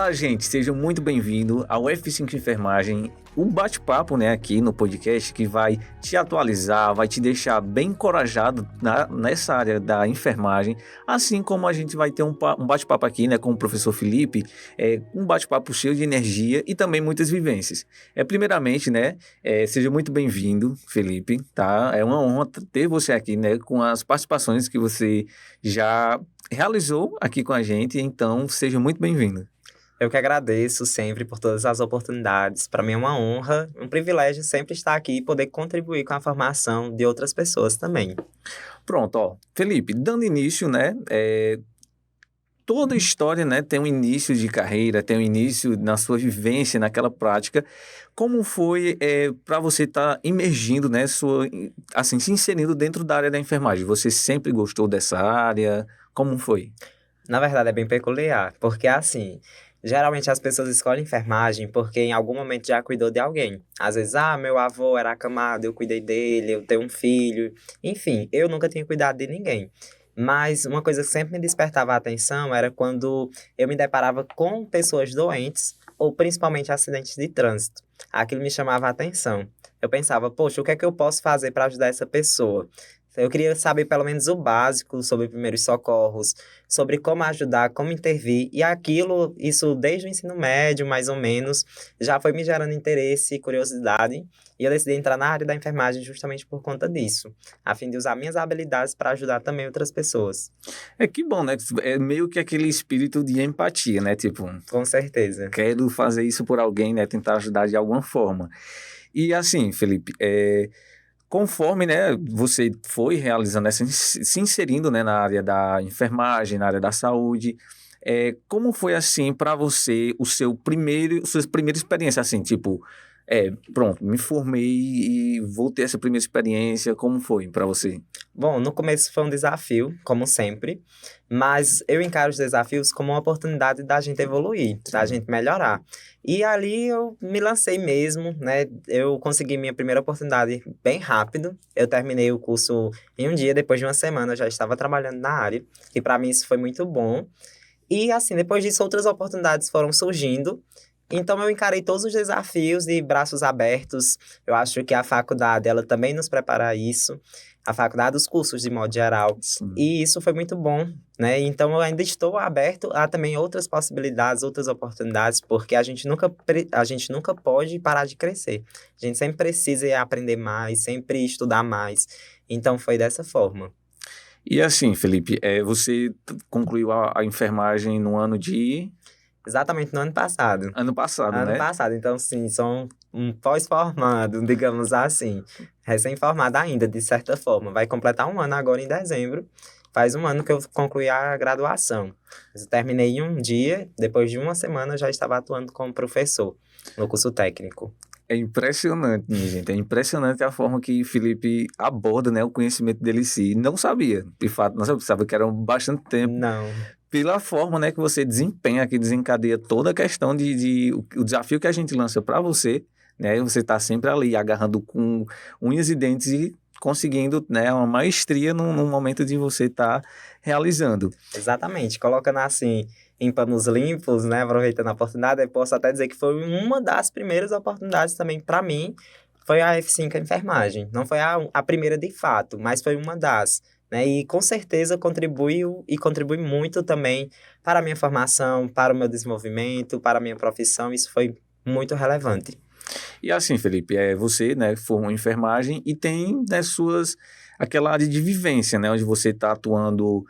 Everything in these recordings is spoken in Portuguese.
Olá, gente, sejam muito bem-vindos ao F5 Enfermagem, um bate-papo, aqui no podcast que vai te atualizar, vai te deixar bem encorajado nessa área da enfermagem, assim como a gente vai ter um bate-papo aqui, com o professor Felipe, um bate-papo cheio de energia e também muitas vivências. Primeiramente, seja muito bem-vindo, Felipe, tá? É uma honra ter você aqui, com as participações que você já realizou aqui com a gente, então seja muito bem-vindo. Eu que agradeço sempre por todas as oportunidades. Para mim é uma honra, um privilégio sempre estar aqui e poder contribuir com a formação de outras pessoas também. Pronto, ó. Felipe, dando início, toda história, tem um início de carreira, tem um início na sua vivência, naquela prática. Como foi para você estar imergindo, assim, se inserindo dentro da área da enfermagem? Você sempre gostou dessa área? Como foi? Na verdade é bem peculiar, porque assim, geralmente as pessoas escolhem enfermagem porque em algum momento já cuidou de alguém. Às vezes, meu avô era acamado, eu cuidei dele, eu tenho um filho. Enfim, eu nunca tinha cuidado de ninguém. Mas uma coisa que sempre me despertava a atenção era quando eu me deparava com pessoas doentes, ou principalmente acidentes de trânsito. Aquilo me chamava a atenção. Eu pensava, poxa, o que é que eu posso fazer para ajudar essa pessoa? Eu queria saber pelo menos o básico sobre primeiros socorros, sobre como ajudar, como intervir, e isso desde o ensino médio, mais ou menos, já foi me gerando interesse e curiosidade, e eu decidi entrar na área da enfermagem justamente por conta disso, a fim de usar minhas habilidades para ajudar também outras pessoas. Que bom, né? É meio que aquele espírito de empatia, Tipo, Com certeza. quero fazer isso por alguém, tentar ajudar de alguma forma. E assim, Felipe, conforme, você foi realizando se inserindo, na área da enfermagem, na área da saúde, como foi assim para você sua primeira experiência, assim, tipo, pronto, me formei e vou ter essa primeira experiência, como foi para você? Bom, no começo foi um desafio, como sempre, mas eu encaro os desafios como uma oportunidade da gente evoluir, da gente melhorar. E ali eu me lancei mesmo, né? Eu consegui minha primeira oportunidade bem rápido. Eu terminei o curso em um dia, depois de uma semana eu já estava trabalhando na área, e para mim isso foi muito bom. E assim, depois disso outras oportunidades foram surgindo. Então eu encarei todos os desafios de braços abertos. Eu acho que a faculdade, ela também nos prepara a isso. A faculdade, os cursos de modo geral. Sim. E isso foi muito bom, né? Então eu ainda estou aberto a também outras possibilidades, outras oportunidades, porque a gente nunca pode parar de crescer. A gente sempre precisa aprender mais, sempre estudar mais. Então foi dessa forma. E assim, Felipe, você concluiu a enfermagem no ano de... Exatamente no ano passado. Ano passado, Ano né? passado, então sim, sou um pós-formado, digamos assim. Recém-formado ainda, de certa forma. Vai completar um ano agora em dezembro. Faz um ano que eu concluí a graduação. Eu terminei em um dia, depois de uma semana eu já estava atuando como professor no curso técnico. É impressionante, minha gente. É impressionante a forma que Felipe aborda, o conhecimento dele em si. Não sabia, de fato, não sabia, sabia que era bastante tempo. Não, Pela forma, que você desempenha, que desencadeia toda a questão o desafio que a gente lança para você, Você está sempre ali agarrando com unhas e dentes e conseguindo, uma maestria no momento de você estar realizando. exatamente. Colocando assim, em panos limpos, né? Aproveitando a oportunidade, eu posso até dizer que foi uma das primeiras oportunidades também para mim, foi a F5 Enfermagem. Não foi a primeira de fato, mas foi uma das. Né? E com certeza contribuiu e contribui muito também para a minha formação, para o meu desenvolvimento, para a minha profissão. Isso foi muito relevante. E assim, Felipe, você, formou em enfermagem e tem, aquela área de vivência, onde você está atuando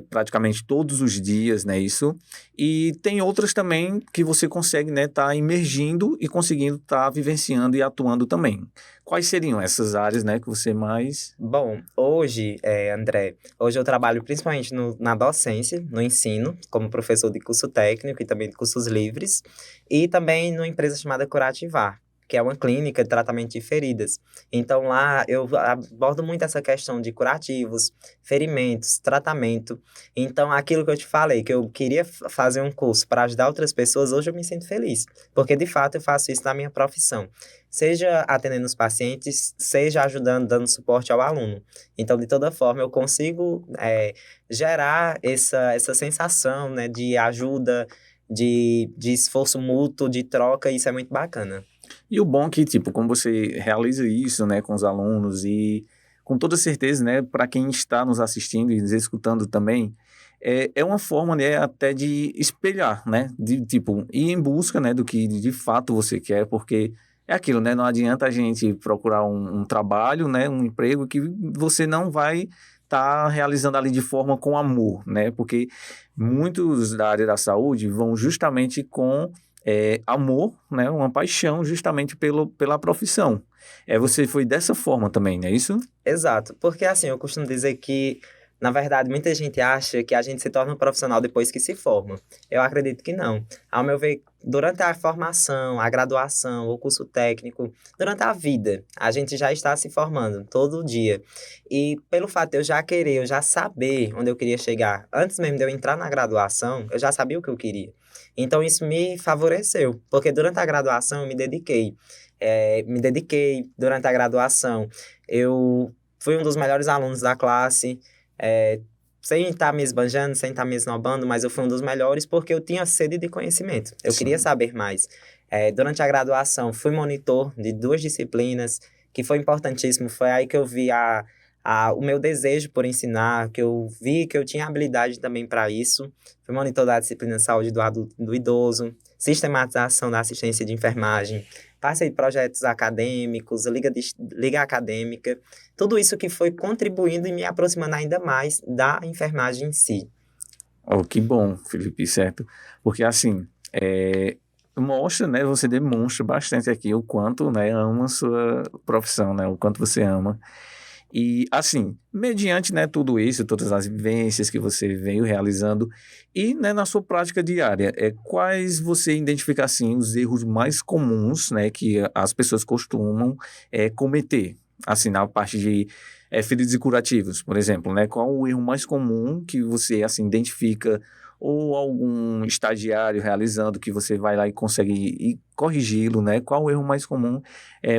praticamente todos os dias, isso? E tem outras também que você consegue, estar imergindo e conseguindo estar vivenciando e atuando também. Quais seriam essas áreas, que você mais... Bom, hoje, André, hoje eu trabalho principalmente na docência, no ensino, como professor de curso técnico e também de cursos livres, e também numa empresa chamada Curativar, que é uma clínica de tratamento de feridas. Então lá eu abordo muito essa questão de curativos, ferimentos, tratamento. Então aquilo que eu te falei, que eu queria fazer um curso para ajudar outras pessoas, hoje eu me sinto feliz, porque de fato eu faço isso na minha profissão. Seja atendendo os pacientes, seja ajudando, dando suporte ao aluno. Então, de toda forma, eu consigo gerar essa sensação, né, de ajuda, de esforço mútuo, de troca, isso é muito bacana. E o bom é que, tipo, como você realiza isso, né, com os alunos e com toda certeza, né, para quem está nos assistindo e nos escutando também, é uma forma, né, até de espelhar, né, de, tipo, ir em busca, né, do que de fato você quer, porque é aquilo, né, não adianta a gente procurar um trabalho, né, um emprego que você não vai estar realizando ali de forma com amor, né, porque muitos da área da saúde vão justamente com amor, né? Uma paixão justamente pela profissão. Você foi dessa forma também, não é isso? Exato, porque assim, eu costumo dizer que, na verdade, muita gente acha que a gente se torna um profissional depois que se forma. Eu acredito que não. Ao meu ver, durante a formação, a graduação, o curso técnico, durante a vida, a gente já está se formando todo dia. E pelo fato de eu já querer, eu já saber onde eu queria chegar, antes mesmo de eu entrar na graduação, eu já sabia o que eu queria. Então isso me favoreceu, porque durante a graduação eu me dediquei. Durante a graduação. Eu fui um dos melhores alunos da classe, é, sem estar me esbanjando, sem estar me esnobando, mas eu fui um dos melhores porque eu tinha sede de conhecimento. Eu queria Sim. saber mais. Durante a graduação, fui monitor de 2 disciplinas, que foi importantíssimo. Foi aí que eu vi o meu desejo por ensinar, que eu vi que eu tinha habilidade também para isso. Fui monitor da disciplina de saúde do adulto e do idoso, sistematização da assistência de enfermagem, participei de projetos acadêmicos, liga acadêmica, tudo isso que foi contribuindo e me aproximando ainda mais da enfermagem em si. Oh, que bom, Felipe, certo? Porque assim, mostra, né? Você demonstra bastante aqui o quanto, né, ama a sua profissão, né? O quanto você ama. E, assim, mediante, né, tudo isso, todas as vivências que você veio realizando e, né, na sua prática diária, quais você identifica, assim, os erros mais comuns, né, que as pessoas costumam cometer? Assim, na parte de feridos e curativos, por exemplo, né? Qual o erro mais comum que você, assim, identifica ou algum estagiário realizando que você vai lá e consegue ir corrigi-lo, né? Qual o erro mais comum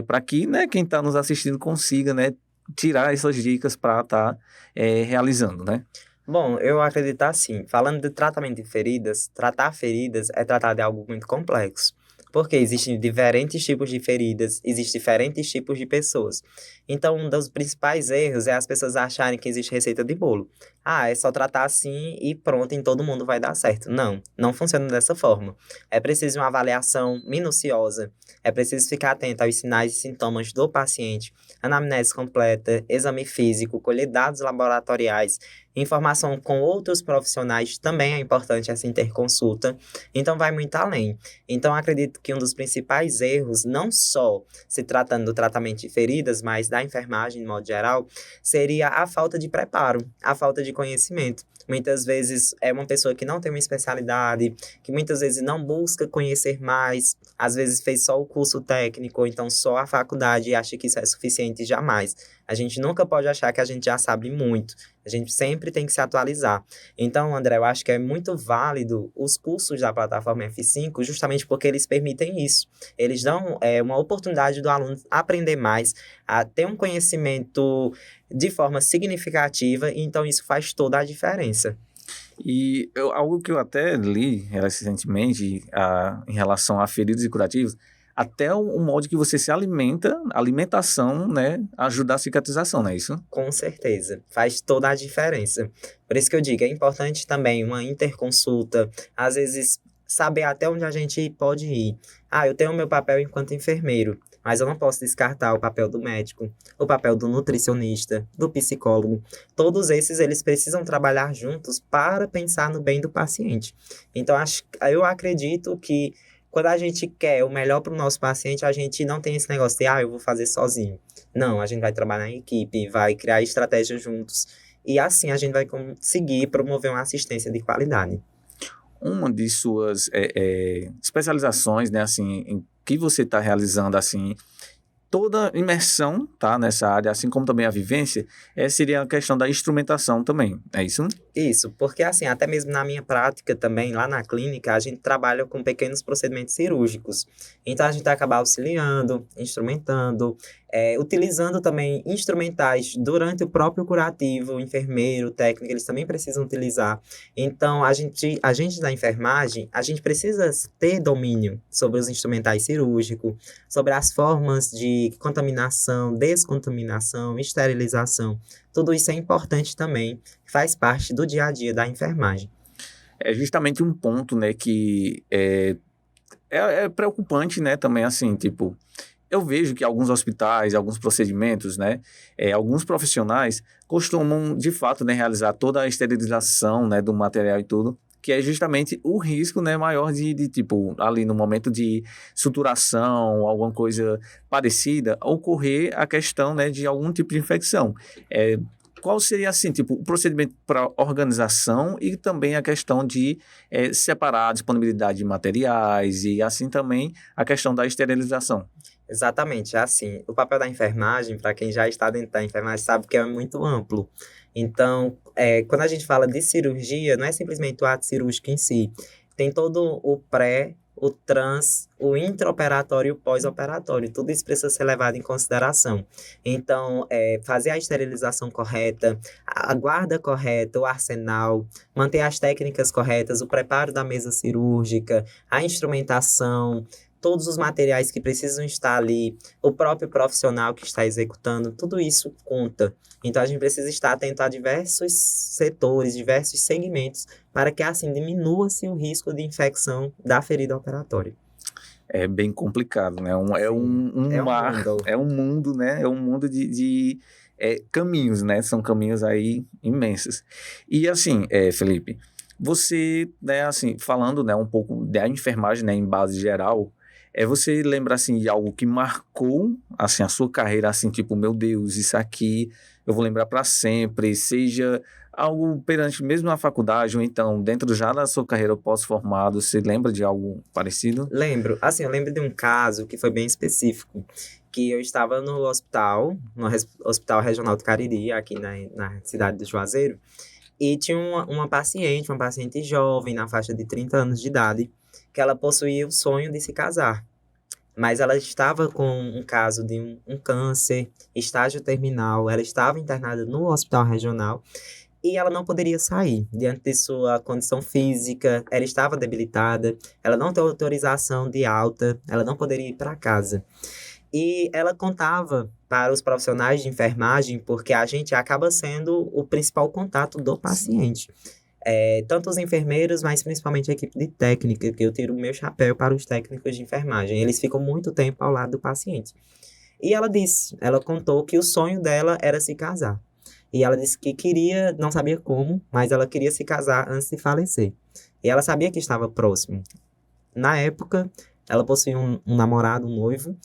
para que, né, quem está nos assistindo consiga, né, tirar essas dicas para estar realizando, né? Bom, eu acredito assim, falando de tratamento de feridas, tratar feridas é tratar de algo muito complexo. Porque existem diferentes tipos de feridas, existem diferentes tipos de pessoas. Então, um dos principais erros é as pessoas acharem que existe receita de bolo. Ah, é só tratar assim e pronto, em todo mundo vai dar certo. Não, não funciona dessa forma. É preciso uma avaliação minuciosa, é preciso ficar atento aos sinais e sintomas do paciente, anamnese completa, exame físico, colher dados laboratoriais, informação com outros profissionais também é importante essa interconsulta, então vai muito além. Então acredito que um dos principais erros, não só se tratando do tratamento de feridas, mas da enfermagem de modo geral, seria a falta de preparo, a falta de conhecimento. Muitas vezes é uma pessoa que não tem uma especialidade, que muitas vezes não busca conhecer mais, às vezes fez só o curso técnico, ou então só a faculdade e acha que isso é suficiente jamais. A gente nunca pode achar que a gente já sabe muito. A gente sempre tem que se atualizar. Então, André, eu acho que é muito válido os cursos da plataforma F5, justamente porque eles permitem isso. Eles dão uma oportunidade do aluno aprender mais, a ter um conhecimento de forma significativa, e então isso faz toda a diferença. E algo que eu até li recentemente em relação a feridos e curativos, até o modo que você se alimenta, alimentação, né, ajuda a cicatrização, não é isso? Com certeza, faz toda a diferença. Por isso que eu digo, é importante também uma interconsulta, às vezes saber até onde a gente pode ir. Ah, eu tenho o meu papel enquanto enfermeiro, mas eu não posso descartar o papel do médico, o papel do nutricionista, do psicólogo. Todos esses, eles precisam trabalhar juntos para pensar no bem do paciente. Então, eu acredito que quando a gente quer o melhor para o nosso paciente, a gente não tem esse negócio de, eu vou fazer sozinho. Não, a gente vai trabalhar em equipe, vai criar estratégias juntos. E assim a gente vai conseguir promover uma assistência de qualidade. Uma de suas especializações, né, assim, em que você está realizando, assim, toda imersão, tá, nessa área, assim como também a vivência, seria a questão da instrumentação também, é isso? Isso, porque assim, até mesmo na minha prática também, lá na clínica, a gente trabalha com pequenos procedimentos cirúrgicos. Então, a gente vai acabar auxiliando, instrumentando, utilizando também instrumentais durante o próprio curativo, o enfermeiro, o técnico, eles também precisam utilizar. Então, a gente da enfermagem, a gente precisa ter domínio sobre os instrumentais cirúrgicos, sobre as formas de contaminação, descontaminação, esterilização. Tudo isso é importante também, faz parte do dia a dia da enfermagem. É justamente um ponto, né, que é preocupante, né, também assim, tipo, eu vejo que alguns hospitais, alguns procedimentos, né, alguns profissionais costumam, de fato, né, realizar toda a esterilização, né, do material e tudo, que é justamente o risco, né, maior tipo, ali no momento de suturação, alguma coisa parecida, ocorrer a questão, né, de algum tipo de infecção. Qual seria, assim, tipo, o procedimento para organização e também a questão de separar a disponibilidade de materiais e, assim, também a questão da esterilização? Exatamente, é assim. O papel da enfermagem, para quem já está dentro da enfermagem, sabe que é muito amplo. Então, quando a gente fala de cirurgia, não é simplesmente o ato cirúrgico em si. Tem todo o pré, o trans, o intraoperatório e o pós-operatório. Tudo isso precisa ser levado em consideração. Então, fazer a esterilização correta, a guarda correta, o arsenal, manter as técnicas corretas, o preparo da mesa cirúrgica, a instrumentação, todos os materiais que precisam estar ali, o próprio profissional que está executando, tudo isso conta. Então, a gente precisa estar atento a diversos setores, diversos segmentos, para que assim diminua-se o risco de infecção da ferida operatória. É bem complicado, né? É Sim, um é um mar, mundo. é um mundo, né? É um mundo de caminhos, né? São caminhos aí imensos. E assim, Felipe, você, né, assim, falando, né, um pouco da enfermagem, né, em base geral, você lembra, assim, de algo que marcou, assim, a sua carreira, assim, tipo, meu Deus, isso aqui eu vou lembrar para sempre, seja algo perante mesmo na faculdade ou então dentro já da sua carreira pós-formado, você lembra de algo parecido? Lembro, assim, eu lembro de um caso que foi bem específico, que eu estava no hospital, Hospital Regional do Cariri, aqui na cidade de Juazeiro, e tinha uma paciente jovem, na faixa de 30 anos de idade, que ela possuía o sonho de se casar. Mas ela estava com um caso de um câncer, estágio terminal, ela estava internada no hospital regional e ela não poderia sair diante de sua condição física, ela estava debilitada, ela não tem autorização de alta, ela não poderia ir para casa. E ela contava para os profissionais de enfermagem, porque a gente acaba sendo o principal contato do paciente. Tanto os enfermeiros, mas principalmente a equipe de técnica, que eu tiro o meu chapéu para os técnicos de enfermagem. Eles ficam muito tempo ao lado do paciente. E ela contou que o sonho dela era se casar. E ela disse que queria, não sabia como, mas ela queria se casar antes de falecer. E ela sabia que estava próximo. Na época, ela possuía um namorado, um noivo,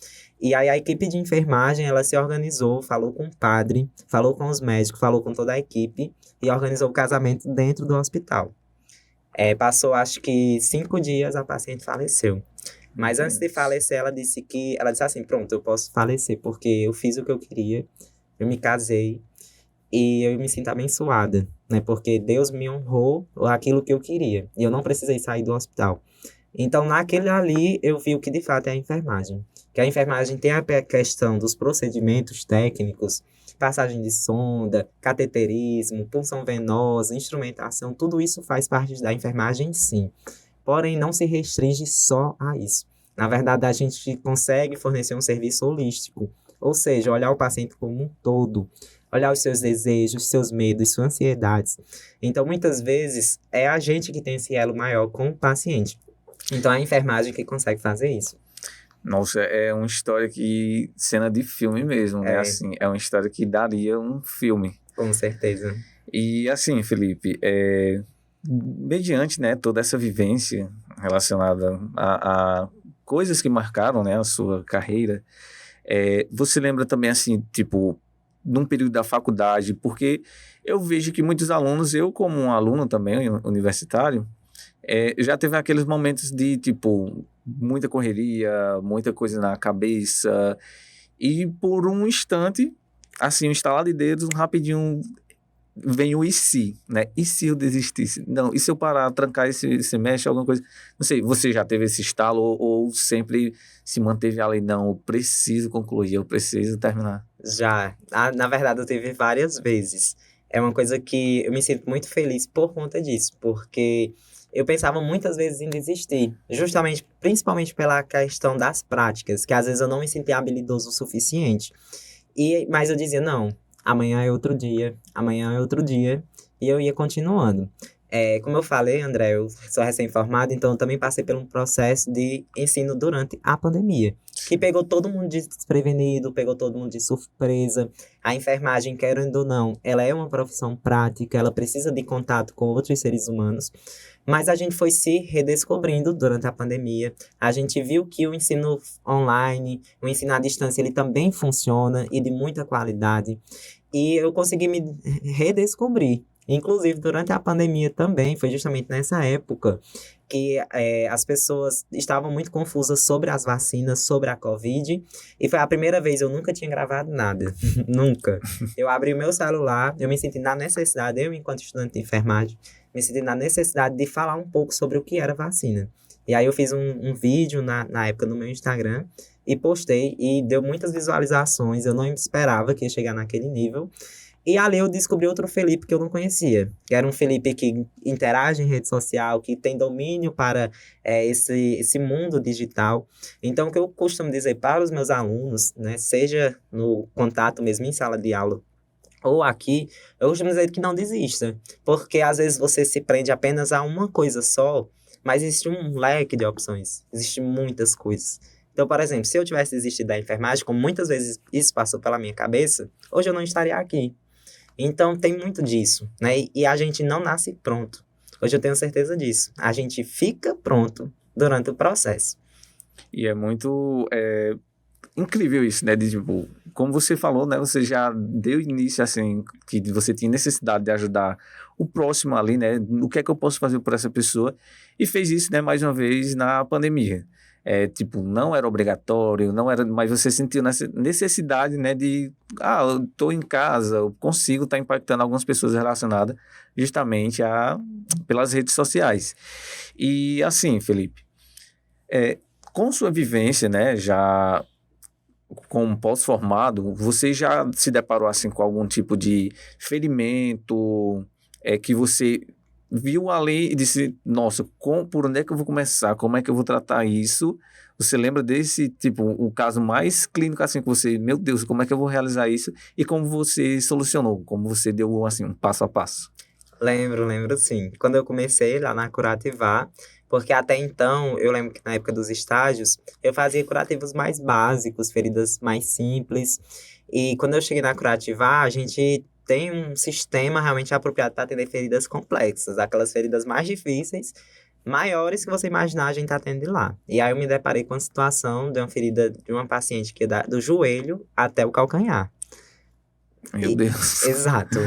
e aí a equipe de enfermagem, ela se organizou, falou com o padre, falou com os médicos, falou com toda a equipe, e organizou o casamento dentro do hospital. Passou, acho que 5 dias, a paciente faleceu. Mas antes de falecer, ela disse assim, pronto, eu posso falecer, porque eu fiz o que eu queria, eu me casei, e eu me sinto abençoada, né? Porque Deus me honrou aquilo que eu queria, e eu não precisei sair do hospital. Então, naquele ali, eu vi o que de fato é a enfermagem. Que a enfermagem tem a questão dos procedimentos técnicos, passagem de sonda, cateterismo, punção venosa, instrumentação, tudo isso faz parte da enfermagem, sim. Porém, não se restringe só a isso. Na verdade, a gente consegue fornecer um serviço holístico, ou seja, olhar o paciente como um todo, olhar os seus desejos, seus medos, suas ansiedades. Então, muitas vezes, é a gente que tem esse elo maior com o paciente. Então, é a enfermagem que consegue fazer isso. Nossa, é uma história que, cena de filme mesmo, né? É, Assim, é uma história que daria um filme. com certeza. E assim, Felipe, mediante, né, toda essa vivência relacionada a coisas que marcaram, né, a sua carreira, você lembra também, assim, tipo, num período da faculdade, porque eu vejo que muitos alunos, eu como um aluno também universitário, já teve aqueles momentos de, tipo, muita correria, muita coisa na cabeça, e por um instante, assim, um estalar de dedos, rapidinho, vem o e se, né? E se eu desistisse? Não, e se eu parar, trancar esse semestre, alguma coisa? Não sei, você já teve esse estalo ou sempre se manteve ali? Não, eu preciso concluir, eu preciso terminar. Já, na verdade, eu tive várias vezes. É uma coisa que eu me sinto muito feliz por conta disso, porque eu pensava muitas vezes em desistir, justamente, principalmente pela questão das práticas, que às vezes eu não me sentia habilidoso o suficiente. Mas eu dizia, não, amanhã é outro dia, e eu ia continuando. Como eu falei, André, eu sou recém-formado, então eu também passei por um processo de ensino durante a pandemia, que pegou todo mundo desprevenido, pegou todo mundo de surpresa. A enfermagem, querendo ou não, ela é uma profissão prática, ela precisa de contato com outros seres humanos, mas a gente foi se redescobrindo durante a pandemia. A gente viu que o ensino online, o ensino à distância, ele também funciona e de muita qualidade. E eu consegui me redescobrir. Inclusive, durante a pandemia também, foi justamente nessa época que as pessoas estavam muito confusas sobre as vacinas, sobre a Covid. E foi a primeira vez, eu nunca tinha gravado nada. Nunca. Eu abri o meu celular, eu me senti na necessidade, eu enquanto estudante de enfermagem, me senti na necessidade de falar um pouco sobre o que era vacina. E aí eu fiz um vídeo na época no meu Instagram e postei e deu muitas visualizações. Eu não esperava que ia chegar naquele nível. E ali eu descobri outro Felipe que eu não conhecia, que era um Felipe que interage em rede social, que tem domínio para esse mundo digital. Então, o que eu costumo dizer para os meus alunos, né, seja no contato mesmo em sala de aula, ou aqui, eu costumo dizer que não desista, porque às vezes você se prende apenas a uma coisa só, mas existe um leque de opções, existem muitas coisas. Então, por exemplo, se eu tivesse desistido da enfermagem, como muitas vezes isso passou pela minha cabeça, hoje eu não estaria aqui. Então, tem muito disso, né? E a gente não nasce pronto. Hoje eu tenho certeza disso. A gente fica pronto durante o processo. E é muito incrível isso, né? De, tipo, como você falou, né? Você já deu início, assim, que você tinha necessidade de ajudar o próximo ali, né? O que é que eu posso fazer por essa pessoa? E fez isso, né? Mais uma vez, na pandemia. Tipo, não era obrigatório, não era, mas você sentiu necessidade, né? De, eu tô em casa, eu consigo estar impactando algumas pessoas relacionadas justamente pelas redes sociais. E assim, Felipe, com sua vivência, né? Já como pós-formado, você já se deparou assim com algum tipo de ferimento que você viu ali e disse, nossa, por onde é que eu vou começar? Como é que eu vou tratar isso? Você lembra desse, tipo, o caso mais clínico assim que você, meu Deus, como é que eu vou realizar isso? E como você solucionou? Como você deu, assim, um passo a passo? Lembro sim. Quando eu comecei lá na Curativar, porque até então, eu lembro que na época dos estágios, eu fazia curativos mais básicos, feridas mais simples. E quando eu cheguei na Curativar, a gente tem um sistema realmente apropriado para atender feridas complexas, aquelas feridas mais difíceis, maiores que você imaginar, a gente atende lá. E aí eu me deparei com a situação de uma ferida de uma paciente que dá do joelho até o calcanhar. Meu Deus. Exato.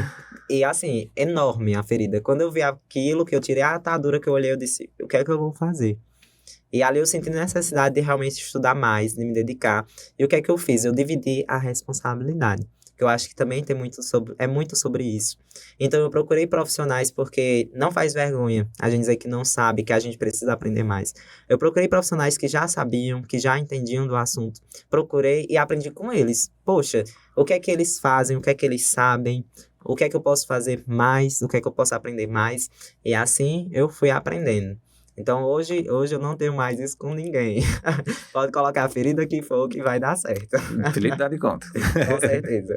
E assim, enorme a ferida. Quando eu vi aquilo, que eu tirei a atadura, que eu olhei, eu disse, o que é que eu vou fazer? E ali eu senti necessidade de realmente estudar mais, de me dedicar. E o que é que eu fiz? Eu dividi a responsabilidade. Que eu acho que também é muito sobre isso. Então eu procurei profissionais porque não faz vergonha a gente dizer que não sabe, que a gente precisa aprender mais. Eu procurei profissionais que já sabiam, que já entendiam do assunto. Procurei e aprendi com eles. Poxa, o que é que eles fazem, o que é que eles sabem, o que é que eu posso fazer mais, o que é que eu posso aprender mais. E assim eu fui aprendendo. Então, hoje eu não tenho mais isso com ninguém. Pode colocar a ferida que for, que vai dar certo. Felipe dá de conta. Com certeza.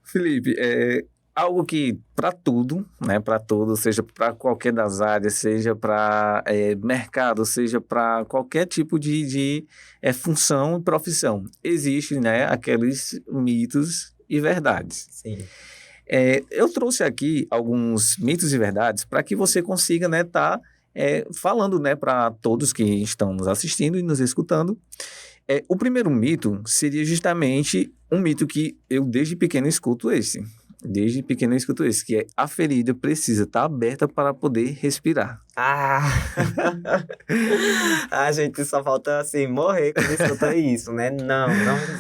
Felipe, algo que para tudo, né, para tudo, seja para qualquer das áreas, seja para mercado, seja para qualquer tipo de função e profissão, existe, né, aqueles mitos e verdades. Sim. Eu trouxe aqui alguns mitos e verdades para que você consiga, né, falando, né, para todos que estão nos assistindo e nos escutando. O primeiro mito seria justamente um mito que eu desde pequeno escuto esse. desde pequeno eu escuto isso, que é a ferida precisa estar aberta para poder respirar. Ah! A gente só falta, assim, morrer quando escuta isso, né? Não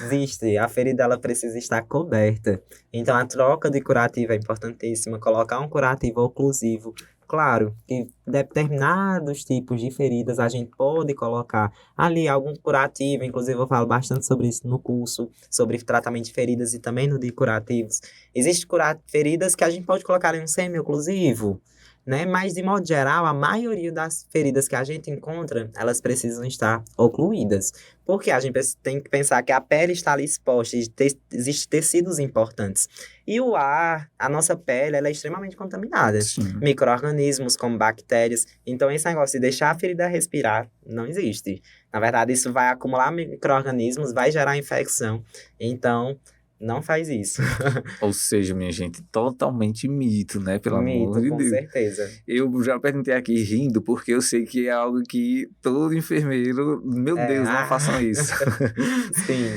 existe. A ferida, ela precisa estar coberta. Então, a troca de curativo é importantíssima. Colocar um curativo oclusivo. Claro que determinados tipos de feridas a gente pode colocar ali algum curativo. Inclusive, eu falo bastante sobre isso no curso, sobre tratamento de feridas e também no de curativos. Existem feridas que a gente pode colocar em um semi-oclusivo, né? Mas, de modo geral, a maioria das feridas que a gente encontra, elas precisam estar ocluídas. Porque a gente tem que pensar que a pele está ali exposta, existem tecidos importantes. E o ar, a nossa pele, ela é extremamente contaminada. Sim. Micro-organismos, como bactérias. Então, esse negócio de deixar a ferida respirar, não existe. Na verdade, isso vai acumular micro-organismos, vai gerar infecção. Então, não faz isso. Ou seja, minha gente, totalmente mito, né? Pelo amor de Com Deus. certeza. Eu já perguntei aqui rindo, porque eu sei que é algo que todo enfermeiro, meu Deus, não façam isso. Sim.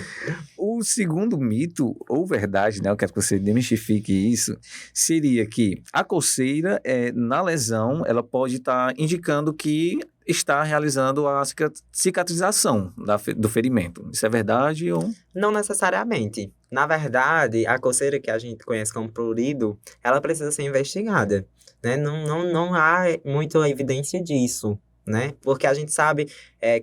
O segundo mito, ou verdade, né? Eu quero que você demistifique isso, seria que a coceira, na lesão, ela pode estar indicando que está realizando a cicatrização do ferimento. Isso é verdade ou... Não necessariamente. Na verdade, a coceira que a gente conhece como prurido, ela precisa ser investigada, né? Não há muita evidência disso, né? Porque a gente sabe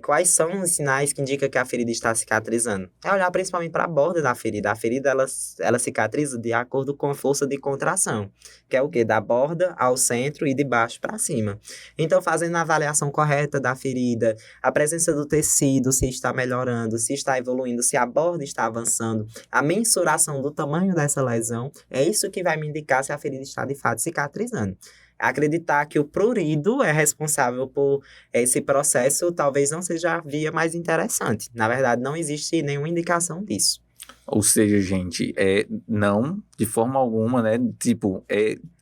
quais são os sinais que indicam que a ferida está cicatrizando. É olhar principalmente para a borda da ferida. A ferida, ela cicatriza de acordo com a força de contração, que é o quê? Da borda ao centro e de baixo para cima. Então, fazendo a avaliação correta da ferida, a presença do tecido, se está melhorando, se está evoluindo, se a borda está avançando, a mensuração do tamanho dessa lesão, é isso que vai me indicar se a ferida está, de fato, cicatrizando. Acreditar que o prurido é responsável por esse processo talvez não seja a via mais interessante. Na verdade, não existe nenhuma indicação disso. Ou seja, gente, não, de forma alguma, né? Tipo,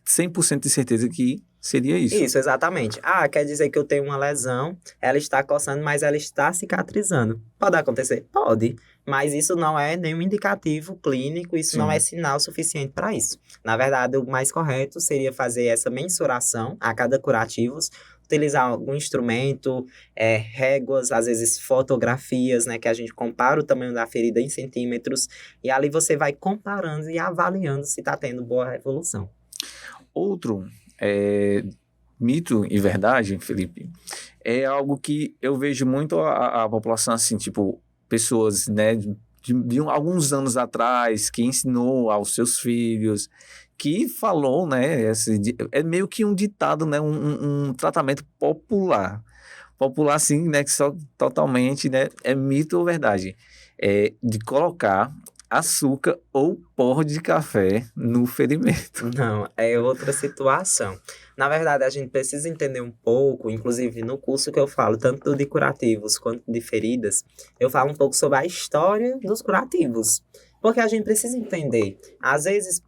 100% de certeza que seria isso. Isso, exatamente. Ah, quer dizer que eu tenho uma lesão, ela está coçando, mas ela está cicatrizando. Pode acontecer? Pode. Mas isso não é nenhum indicativo clínico, isso não é sinal suficiente para isso. Na verdade, o mais correto seria fazer essa mensuração a cada curativos, utilizar algum instrumento, réguas, às vezes fotografias, né, que a gente compara o tamanho da ferida em centímetros, e ali você vai comparando e avaliando se está tendo boa evolução. Outro mito e verdade, Felipe, é algo que eu vejo muito a população assim, tipo, pessoas, né, de alguns anos atrás, que ensinou aos seus filhos, que falou, né, é meio que um ditado, né, um tratamento popular, assim, né, que só totalmente, né, é mito ou verdade, de colocar açúcar ou pó de café no ferimento. Não, é outra situação. Na verdade, a gente precisa entender um pouco, inclusive no curso que eu falo, tanto de curativos quanto de feridas, eu falo um pouco sobre a história dos curativos. Porque a gente precisa entender. Às vezes,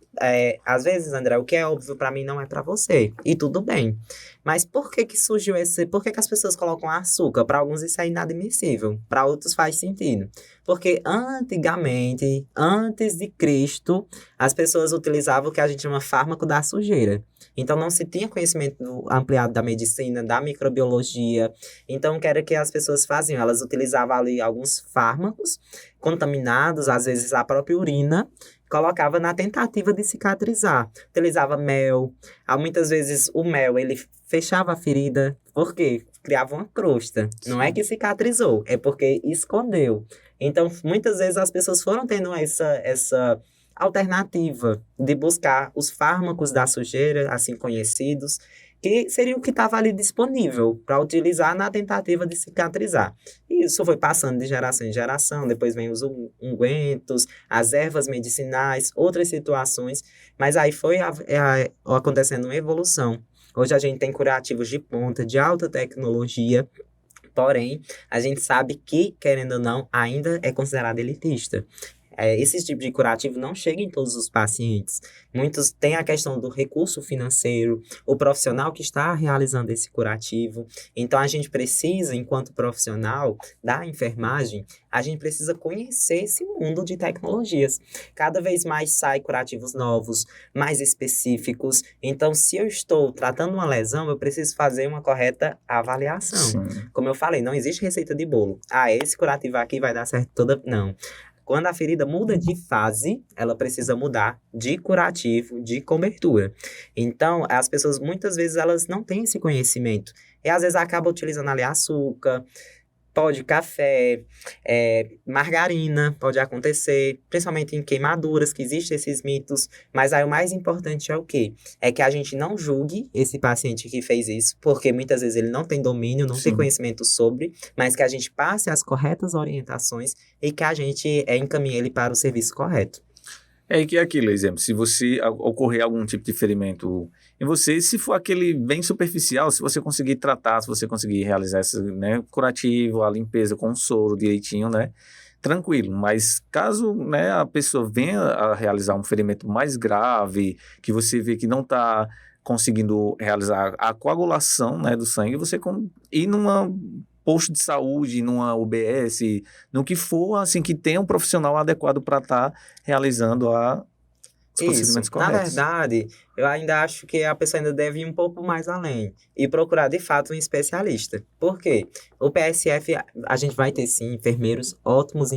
André, o que é óbvio para mim não é para você. E tudo bem. Mas por que surgiu por que as pessoas colocam açúcar? Para alguns isso é inadmissível. Para outros faz sentido. Porque antigamente, antes de Cristo, as pessoas utilizavam o que a gente chama fármaco da sujeira. Então, não se tinha conhecimento ampliado da medicina, da microbiologia. Então, o que era que as pessoas faziam? Elas utilizavam ali alguns fármacos contaminados, às vezes a própria urina, colocava na tentativa de cicatrizar. Utilizava mel. Muitas vezes o mel, ele fechava a ferida. Por quê? Criava uma crosta. Sim. Não é que cicatrizou, é porque escondeu. Então, muitas vezes as pessoas foram tendo essa alternativa de buscar os fármacos da sujeira, assim conhecidos, que seria o que estava ali disponível para utilizar na tentativa de cicatrizar. E isso foi passando de geração em geração, depois vem os ungüentos, as ervas medicinais, outras situações, mas aí foi acontecendo uma evolução. Hoje a gente tem curativos de ponta, de alta tecnologia, porém, a gente sabe que, querendo ou não, ainda é considerado elitista. esse tipo de curativo não chega em todos os pacientes. Muitos têm a questão do recurso financeiro, o profissional que está realizando esse curativo. Então, a gente precisa, enquanto profissional da enfermagem, a gente precisa conhecer esse mundo de tecnologias. Cada vez mais sai curativos novos, mais específicos. Então, se eu estou tratando uma lesão, eu preciso fazer uma correta avaliação. Sim. Como eu falei, não existe receita de bolo. Esse curativo aqui vai dar certo toda... Não. Quando a ferida muda de fase, ela precisa mudar de curativo, de cobertura. Então, as pessoas, muitas vezes, elas não têm esse conhecimento. E, às vezes, acabam utilizando ali açúcar, pó de café, margarina, pode acontecer, principalmente em queimaduras, que existem esses mitos. Mas aí o mais importante é o quê? É que a gente não julgue esse paciente que fez isso, porque muitas vezes ele não tem domínio, não tem conhecimento sobre, mas que a gente passe as corretas orientações e que a gente encaminhe ele para o serviço correto. É que é aquilo, exemplo, se você ocorrer algum tipo de ferimento em você, se for aquele bem superficial, se você conseguir tratar, se você conseguir realizar esse, né, curativo, a limpeza com soro direitinho, né, tranquilo. Mas caso, né, a pessoa venha a realizar um ferimento mais grave, que você vê que não está conseguindo realizar a coagulação, né, do sangue, você ir numa posto de saúde, numa UBS, no que for, assim, que tenha um profissional adequado para estar realizando os procedimentos corretos. Na verdade, eu ainda acho que a pessoa ainda deve ir um pouco mais além e procurar, de fato, um especialista. Por quê? O PSF, a gente vai ter, sim, enfermeiros, ótimos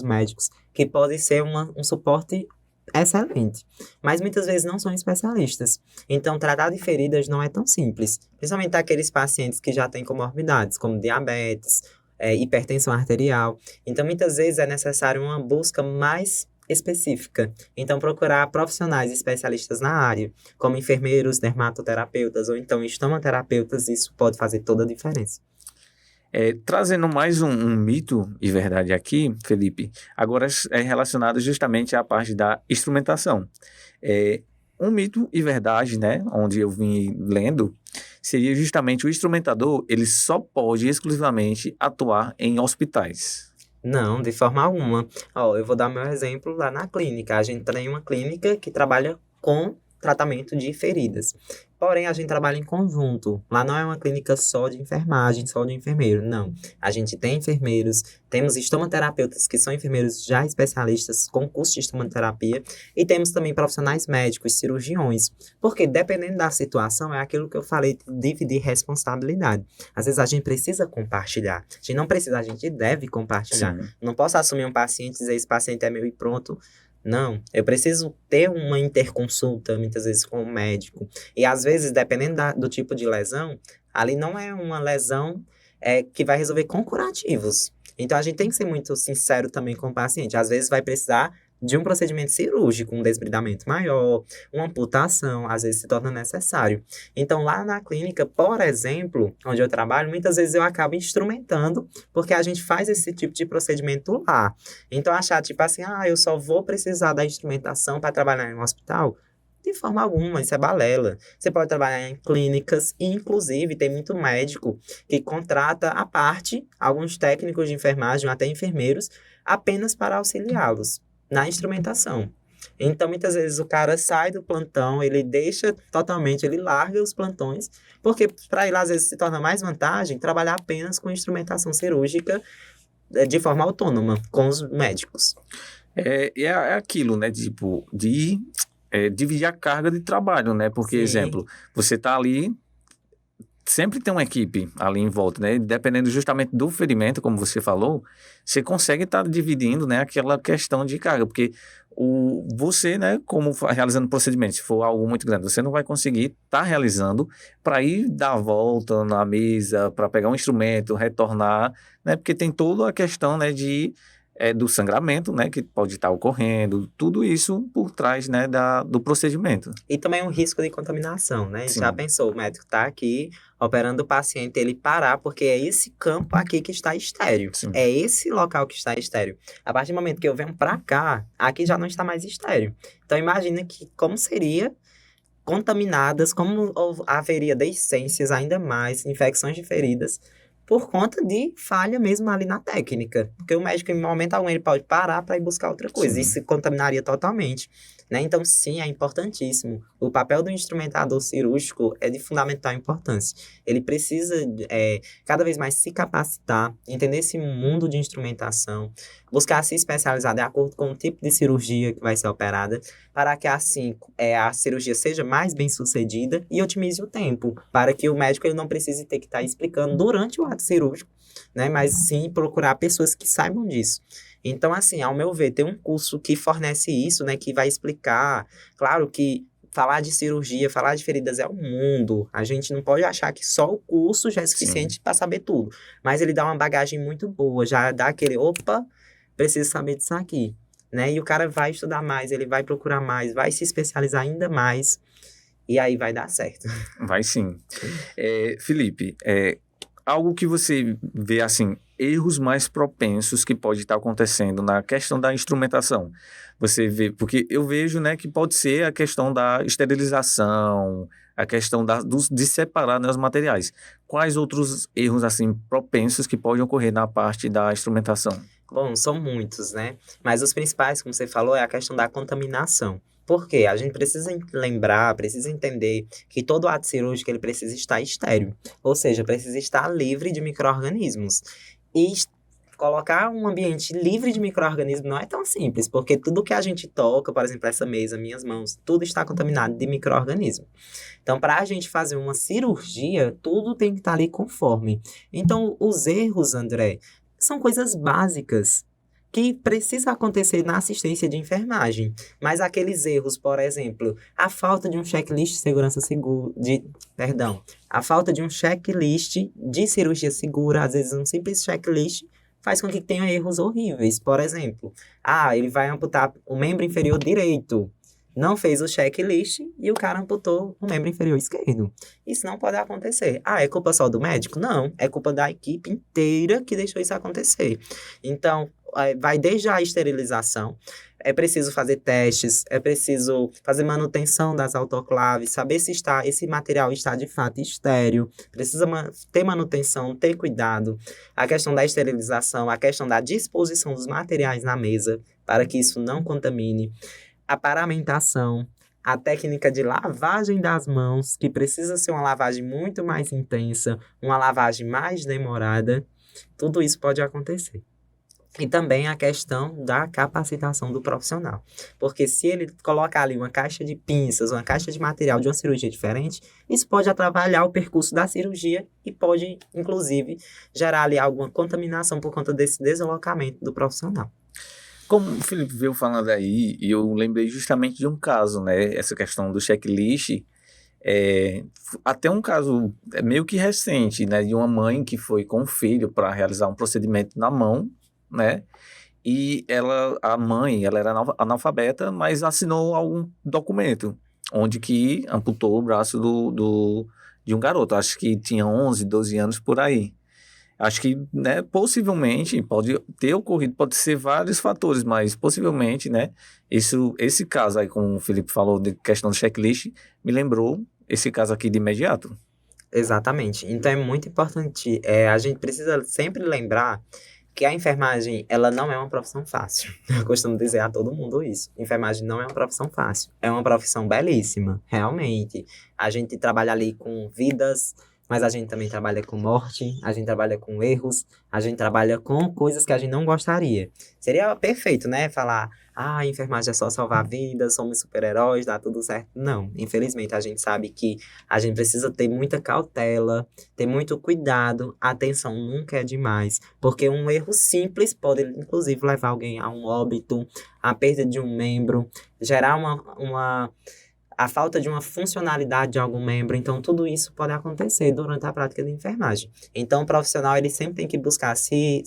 médicos, que podem ser um suporte excelente, mas muitas vezes não são especialistas. Então, tratar de feridas não é tão simples, principalmente aqueles pacientes que já têm comorbidades, como diabetes, hipertensão arterial. Então, muitas vezes é necessário uma busca mais específica. Então, procurar profissionais especialistas na área, como enfermeiros, dermatoterapeutas ou então estomaterapeutas, isso pode fazer toda a diferença. Trazendo mais um mito e verdade aqui, Felipe, agora é relacionado justamente à parte da instrumentação. Um mito e verdade, né, onde eu vim lendo, seria justamente o instrumentador, ele só pode exclusivamente atuar em hospitais. Não, de forma alguma. Eu vou dar meu exemplo lá na clínica. A gente tem uma clínica que trabalha com tratamento de feridas. Porém, a gente trabalha em conjunto. Lá não é uma clínica só de enfermagem, só de enfermeiro. Não. A gente tem enfermeiros, temos estomaterapeutas que são enfermeiros já especialistas com curso de estomaterapia e temos também profissionais médicos, cirurgiões. Porque dependendo da situação, é aquilo que eu falei de dividir responsabilidade. Às vezes a gente precisa compartilhar. A gente não precisa, a gente deve compartilhar. Sim. Não posso assumir um paciente e dizer esse paciente é meu e pronto. Não, eu preciso ter uma interconsulta, muitas vezes, com o médico. E, às vezes, dependendo do tipo de lesão, ali não é uma lesão que vai resolver com curativos. Então, a gente tem que ser muito sincero também com o paciente. Às vezes, vai precisar de um procedimento cirúrgico, um desbridamento maior, uma amputação, às vezes se torna necessário. Então, lá na clínica, por exemplo, onde eu trabalho, muitas vezes eu acabo instrumentando, porque a gente faz esse tipo de procedimento lá. Então, achar tipo assim, eu só vou precisar da instrumentação para trabalhar em um hospital? De forma alguma, isso é balela. Você pode trabalhar em clínicas e, inclusive, tem muito médico que contrata à parte alguns técnicos de enfermagem, até enfermeiros, apenas para auxiliá-los na instrumentação. Então, muitas vezes o cara sai do plantão, ele deixa totalmente, ele larga os plantões, porque para ele, às vezes, se torna mais vantagem trabalhar apenas com instrumentação cirúrgica de forma autônoma, com os médicos. É aquilo, né, tipo, de dividir a carga de trabalho, né, porque, exemplo, você tá ali, sempre tem uma equipe ali em volta, né? Dependendo justamente do ferimento, como você falou, você consegue estar dividindo, né, aquela questão de carga, porque você, né, como realizando procedimentos, se for algo muito grande, você não vai conseguir estar realizando para ir dar a volta na mesa, para pegar um instrumento, retornar, né? Porque tem toda a questão, né, do sangramento, né, que pode estar ocorrendo, tudo isso por trás, né, do procedimento. E também um risco de contaminação, né? Sim. Já pensou, o médico está aqui operando o paciente, ele parar, porque é esse campo aqui que está estéril. Sim. É esse local que está estéril. A partir do momento que eu venho para cá, aqui já não está mais estéril. Então, imagina como seria contaminadas, como haveria deiscências ainda mais, infecções de feridas por conta de falha mesmo ali na técnica. Porque o médico, em momento algum, ele pode parar para ir buscar outra coisa. Sim. Isso se contaminaria totalmente. Né? Então, sim, é importantíssimo. O papel do instrumentador cirúrgico é de fundamental importância. Ele precisa cada vez mais se capacitar, entender esse mundo de instrumentação, buscar se especializar de acordo com o tipo de cirurgia que vai ser operada, para que assim a cirurgia seja mais bem sucedida e otimize o tempo, para que o médico ele não precise ter que estar explicando durante o ato cirúrgico, né? Mas sim procurar pessoas que saibam disso. Então, assim, ao meu ver, tem um curso que fornece isso, né? Que vai explicar. Claro que falar de cirurgia, falar de feridas é um mundo. A gente não pode achar que só o curso já é suficiente para saber tudo. Mas ele dá uma bagagem muito boa, já dá aquele, opa, preciso saber disso aqui. Né? E o cara vai estudar mais, ele vai procurar mais, vai se especializar ainda mais. E aí vai dar certo. Vai sim. Felipe, algo que você vê, assim, erros mais propensos que pode estar acontecendo na questão da instrumentação. Você vê, porque eu vejo, né, que pode ser a questão da esterilização, a questão de separar, né, os materiais. Quais outros erros, assim, propensos que podem ocorrer na parte da instrumentação? Bom, são muitos, né? Mas os principais, como você falou, é a questão da contaminação. Por quê? A gente precisa lembrar, precisa entender que todo ato cirúrgico ele precisa estar estéril. Ou seja, precisa estar livre de micro-organismos. E colocar um ambiente livre de micro-organismos não é tão simples, porque tudo que a gente toca, por exemplo, essa mesa, minhas mãos, tudo está contaminado de micro-organismo. Então, para a gente fazer uma cirurgia, tudo tem que estar ali conforme. Então, os erros, André, são coisas básicas que precisam acontecer na assistência de enfermagem. Mas aqueles erros, por exemplo, a falta de um checklist de segurança a falta de um checklist de cirurgia segura, às vezes um simples checklist faz com que tenha erros horríveis. Por exemplo, ele vai amputar o membro inferior direito. Não fez o checklist e o cara amputou o membro inferior esquerdo. Isso não pode acontecer. É culpa só do médico? Não, é culpa da equipe inteira que deixou isso acontecer. Então, vai desde a esterilização, é preciso fazer testes, é preciso fazer manutenção das autoclaves, saber se esse material está de fato estéril, precisa ter manutenção, ter cuidado. A questão da esterilização, a questão da disposição dos materiais na mesa, para que isso não contamine. A paramentação, a técnica de lavagem das mãos, que precisa ser uma lavagem muito mais intensa, uma lavagem mais demorada, tudo isso pode acontecer. E também a questão da capacitação do profissional. Porque se ele colocar ali uma caixa de pinças, uma caixa de material de uma cirurgia diferente, isso pode atrapalhar o percurso da cirurgia e pode, inclusive, gerar ali alguma contaminação por conta desse deslocamento do profissional. Como o Felipe veio falando aí, e eu lembrei justamente de um caso, né? Essa questão do checklist, até um caso meio que recente, né? De uma mãe que foi com o filho para realizar um procedimento na mão, né? E a mãe era analfabeta, mas assinou algum documento, onde que amputou o braço de um garoto, acho que tinha 11, 12 anos por aí. Acho que, né, possivelmente pode ter ocorrido, pode ser vários fatores, mas possivelmente, né, esse caso aí, como o Felipe falou, de questão do checklist, me lembrou esse caso aqui de imediato. Exatamente. Então é muito importante, a gente precisa sempre lembrar que a enfermagem, ela não é uma profissão fácil. Eu costumo dizer a todo mundo isso. Enfermagem não é uma profissão fácil. É uma profissão belíssima, realmente. A gente trabalha ali com vidas, mas a gente também trabalha com morte, a gente trabalha com erros, a gente trabalha com coisas que a gente não gostaria. Seria perfeito, né? Falar, a enfermagem é só salvar vidas, somos super-heróis, dá tudo certo. Não, infelizmente a gente sabe que a gente precisa ter muita cautela, ter muito cuidado, atenção nunca é demais, porque um erro simples pode, inclusive, levar alguém a um óbito, a perda de um membro, gerar a falta de uma funcionalidade de algum membro. Então, tudo isso pode acontecer durante a prática de enfermagem. Então, o profissional ele sempre tem que buscar se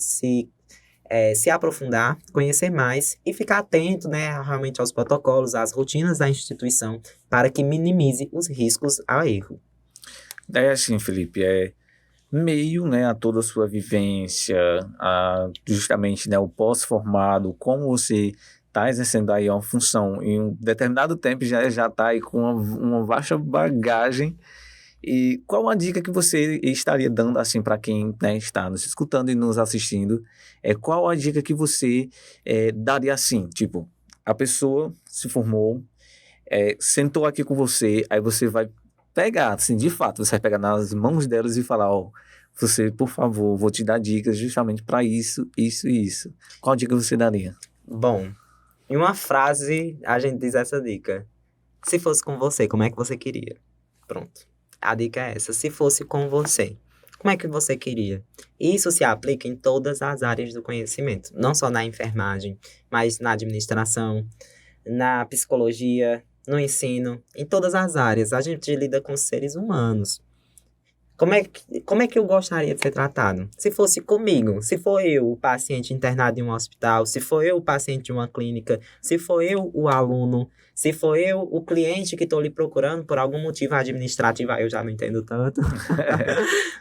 aprofundar, conhecer mais e ficar atento, né, realmente aos protocolos, às rotinas da instituição, para que minimize os riscos ao erro. É assim, Felipe, meio, né, a toda a sua vivência, justamente, né, o pós-formado, como você está exercendo aí uma função em um determinado tempo, já está aí com uma vasta bagagem E qual a dica que você estaria dando assim para quem, né, está nos escutando e nos assistindo? Qual a dica que você daria assim? Tipo, a pessoa se formou, sentou aqui com você, aí você vai pegar, assim, de fato, você vai pegar nas mãos delas e falar, ó, você, por favor, vou te dar dicas justamente para isso, isso e isso. Qual dica você daria? Bom, em uma frase, a gente diz essa dica. Se fosse com você, como é que você queria? Pronto. A dica é essa. Se fosse com você, como é que você queria? Isso se aplica em todas as áreas do conhecimento. Não só na enfermagem, mas na administração, na psicologia, no ensino, em todas as áreas. A gente lida com seres humanos. Como é que eu gostaria de ser tratado? Se fosse comigo, se for eu o paciente internado em um hospital, se for eu o paciente de uma clínica, se for eu o aluno, se for eu o cliente que estou lhe procurando por algum motivo administrativo, aí eu já não entendo tanto.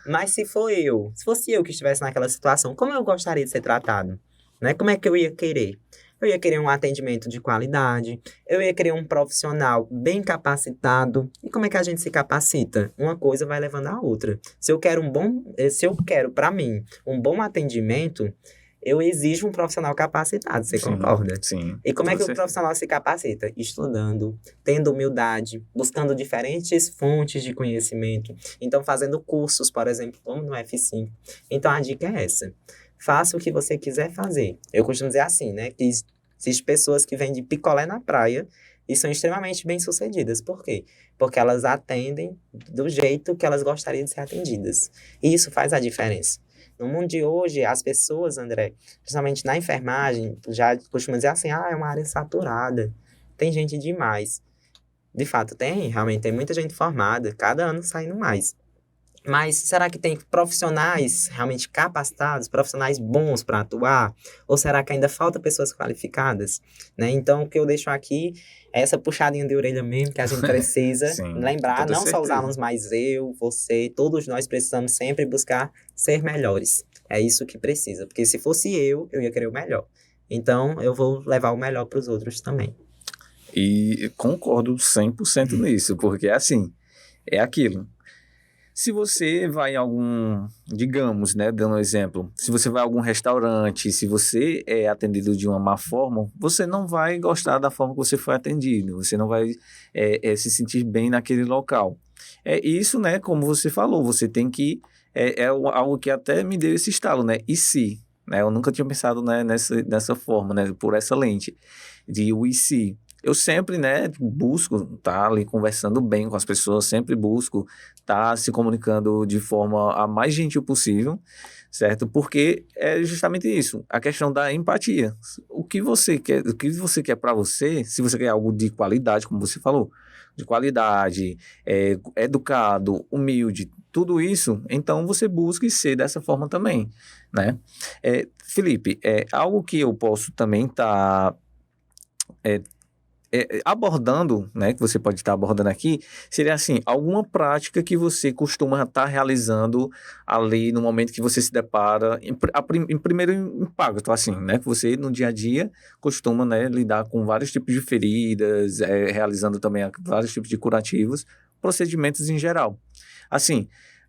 Mas se fosse eu que estivesse naquela situação, como eu gostaria de ser tratado? Né? Como é que eu ia querer? Eu ia querer um atendimento de qualidade, eu ia querer um profissional bem capacitado. E como é que a gente se capacita? Uma coisa vai levando a outra. Se eu quero para mim um bom atendimento, eu exijo um profissional capacitado, você concorda? Sim. E como é que o profissional se capacita? Estudando, tendo humildade, buscando diferentes fontes de conhecimento. Então, fazendo cursos, por exemplo, como no F5. Então, a dica é essa. Faça o que você quiser fazer. Eu costumo dizer assim, né? Que existem pessoas que vendem picolé na praia e são extremamente bem-sucedidas. Por quê? Porque elas atendem do jeito que elas gostariam de ser atendidas. E isso faz a diferença. No mundo de hoje, as pessoas, André, principalmente na enfermagem, já costumam dizer assim, é uma área saturada, tem gente demais. De fato, realmente tem muita gente formada, cada ano saindo mais. Mas será que tem profissionais realmente capacitados, profissionais bons para atuar? Ou será que ainda falta pessoas qualificadas? Né? Então, o que eu deixo aqui é essa puxadinha de orelha mesmo que a gente precisa Sim, lembrar, com toda não só os certeza. alunos, mas eu, você, todos nós precisamos sempre buscar ser melhores. É isso que precisa, porque se fosse eu ia querer o melhor. Então, eu vou levar o melhor para os outros também. E concordo 100% nisso, porque assim, é aquilo. Se você vai em algum, digamos, né, dando um exemplo, se você vai a algum restaurante, se você é atendido de uma má forma, você não vai gostar da forma que você foi atendido, você não vai se sentir bem naquele local. É isso, né, como você falou, você tem que, algo que até me deu esse estalo, né, e se, né, eu nunca tinha pensado, né, nessa forma, né, por essa lente de o e se. Eu sempre, né, busco estar ali conversando bem com as pessoas, sempre busco estar se comunicando de forma a mais gentil possível, certo? Porque é justamente isso, a questão da empatia. O que você quer para você, se você quer algo de qualidade, como você falou, de qualidade, educado, humilde, tudo isso, então você busque ser dessa forma também, né? Felipe, algo que eu posso também estar abordando, né, que você pode estar abordando aqui, seria assim, alguma prática que você costuma estar realizando ali no momento que você se depara, em primeiro impacto, assim, né, que você no dia a dia costuma, né, lidar com vários tipos de feridas, realizando também vários tipos de curativos, procedimentos em geral. Assim,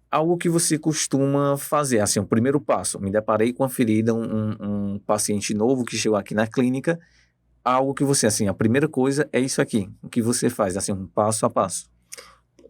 algo que você costuma fazer, assim, o primeiro passo, me deparei com uma ferida, um paciente novo que chegou aqui na clínica, algo que você, assim, a primeira coisa é isso aqui, o que você faz, assim, um passo a passo.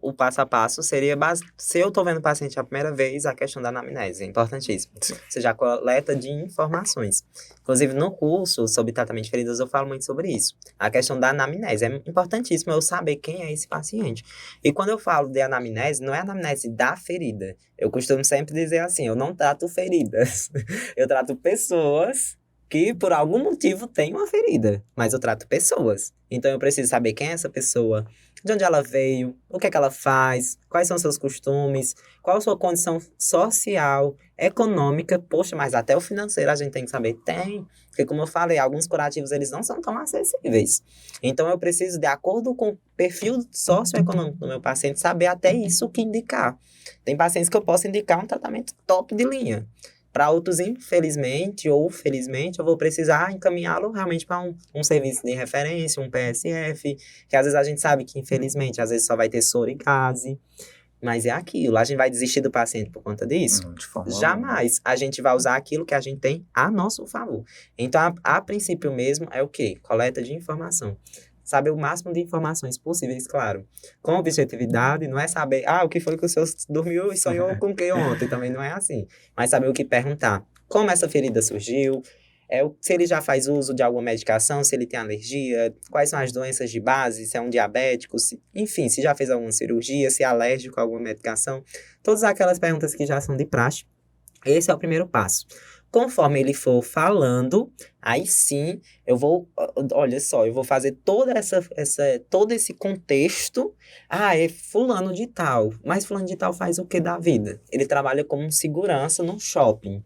O passo a passo seria, se eu estou vendo o paciente a primeira vez, a questão da anamnese, é importantíssimo. Sim. Ou seja, a coleta de informações. Inclusive, no curso sobre tratamento de feridas, eu falo muito sobre isso. A questão da anamnese. É importantíssimo eu saber quem é esse paciente. E quando eu falo de anamnese, não é anamnese da ferida. Eu costumo sempre dizer assim, eu não trato feridas. Eu trato pessoas que por algum motivo têm uma ferida, mas eu trato pessoas. Então eu preciso saber quem é essa pessoa, de onde ela veio, o que é que ela faz, quais são seus costumes, qual a sua condição social, econômica, poxa, mas até o financeiro a gente tem que saber. Tem, porque como eu falei, alguns curativos eles não são tão acessíveis. Então eu preciso, de acordo com o perfil socioeconômico do meu paciente, saber até isso que indicar. Tem pacientes que eu posso indicar um tratamento top de linha. Para outros, infelizmente ou felizmente, eu vou precisar encaminhá-lo realmente para um serviço de referência, um PSF, que às vezes a gente sabe que, infelizmente, às vezes só vai ter soro e gase. mas é aquilo. A gente vai desistir do paciente por conta disso? De forma alguma. Jamais. A gente vai usar aquilo que a gente tem a nosso favor. Então, a princípio mesmo, é o quê? Coleta de informação. Saber o máximo de informações possíveis, claro. Com objetividade, não é saber, o que foi que o senhor dormiu e sonhou com o que ontem? Também não é assim. Mas saber o que perguntar. Como essa ferida surgiu? Se ele já faz uso de alguma medicação, se ele tem alergia, quais são as doenças de base, se é um diabético, enfim, se já fez alguma cirurgia, se é alérgico a alguma medicação. Todas aquelas perguntas que já são de praxe. Esse é o primeiro passo. Conforme ele for falando, aí sim, olha só, eu vou fazer todo esse contexto. É fulano de tal. Mas fulano de tal faz o que da vida? Ele trabalha como um segurança num shopping.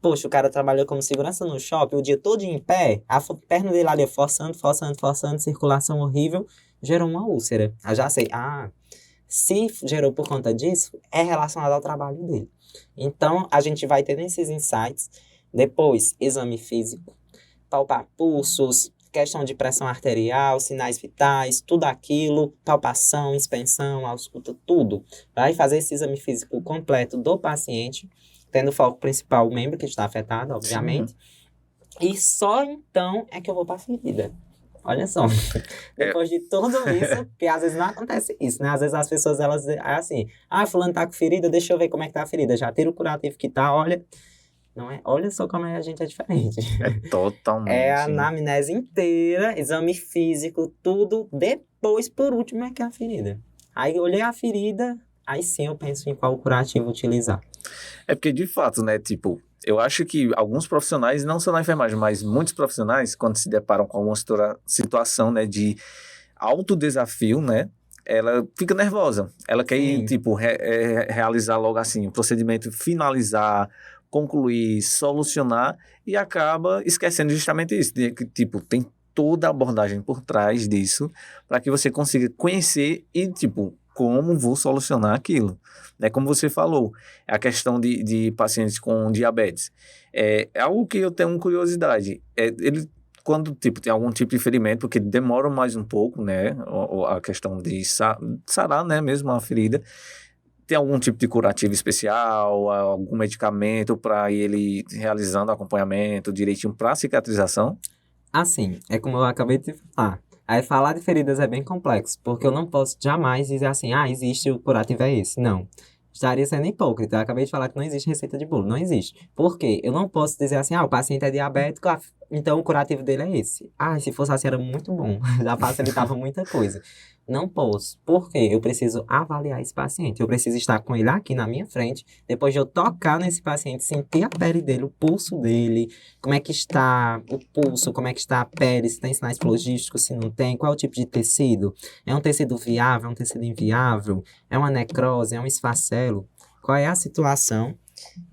Poxa, o cara trabalhou como segurança no shopping o dia todo em pé, a perna dele ali forçando, circulação horrível, gerou uma úlcera. Eu já sei, se gerou por conta disso, é relacionado ao trabalho dele. Então, a gente vai ter esses insights. Depois, exame físico, palpar pulsos, questão de pressão arterial, sinais vitais, tudo aquilo, palpação, inspeção, ausculta, tudo. Vai fazer esse exame físico completo do paciente, tendo foco principal o membro que está afetado, obviamente. Sim. E só então é que eu vou para a ferida. Olha só, depois de tudo isso, porque às vezes não acontece isso, né? Às vezes as pessoas, elas, assim, fulano tá com ferida, deixa eu ver como é que tá a ferida. Já tira o curativo que tá, olha, não é? Olha só como a gente é diferente. É totalmente. É a anamnese inteira, exame físico, tudo, depois, por último, é que é a ferida. Aí eu olhei a ferida, aí sim eu penso em qual curativo utilizar. É porque, de fato, né, tipo, eu acho que alguns profissionais, não só na enfermagem, mas muitos profissionais, quando se deparam com alguma situação, né, de alto desafio, né, ela fica nervosa. Ela quer ir, tipo, realizar logo assim, o procedimento, finalizar, concluir, solucionar, e acaba esquecendo justamente isso, de que, tipo, tem toda a abordagem por trás disso, para que você consiga conhecer e, tipo, como vou solucionar aquilo. Né? Como você falou, a questão de pacientes com diabetes. É algo que eu tenho curiosidade. Ele, quando tem algum tipo de ferimento, porque demora mais um pouco, né? A questão de sarar, né? Mesmo a ferida. Tem algum tipo de curativo especial, algum medicamento para ele realizando acompanhamento direitinho para cicatrização? Assim, é como eu acabei de falar. Aí falar de feridas é bem complexo, porque eu não posso jamais dizer assim, existe o curativo é esse. Não. Estaria sendo hipócrita. Eu acabei de falar que não existe receita de bolo. Não existe. Por quê? Eu não posso dizer assim, o paciente é diabético, então o curativo dele é esse. Se fosse assim era muito bom. Já facilitava muita coisa. Não posso. Por quê? Eu preciso avaliar esse paciente. Eu preciso estar com ele aqui na minha frente. Depois de eu tocar nesse paciente, sentir a pele dele, o pulso dele, como é que está o pulso, como é que está a pele, se tem sinais flogísticos, se não tem, qual é o tipo de tecido. É um tecido viável, é um tecido inviável? É uma necrose, é um esfacelo? Qual é a situação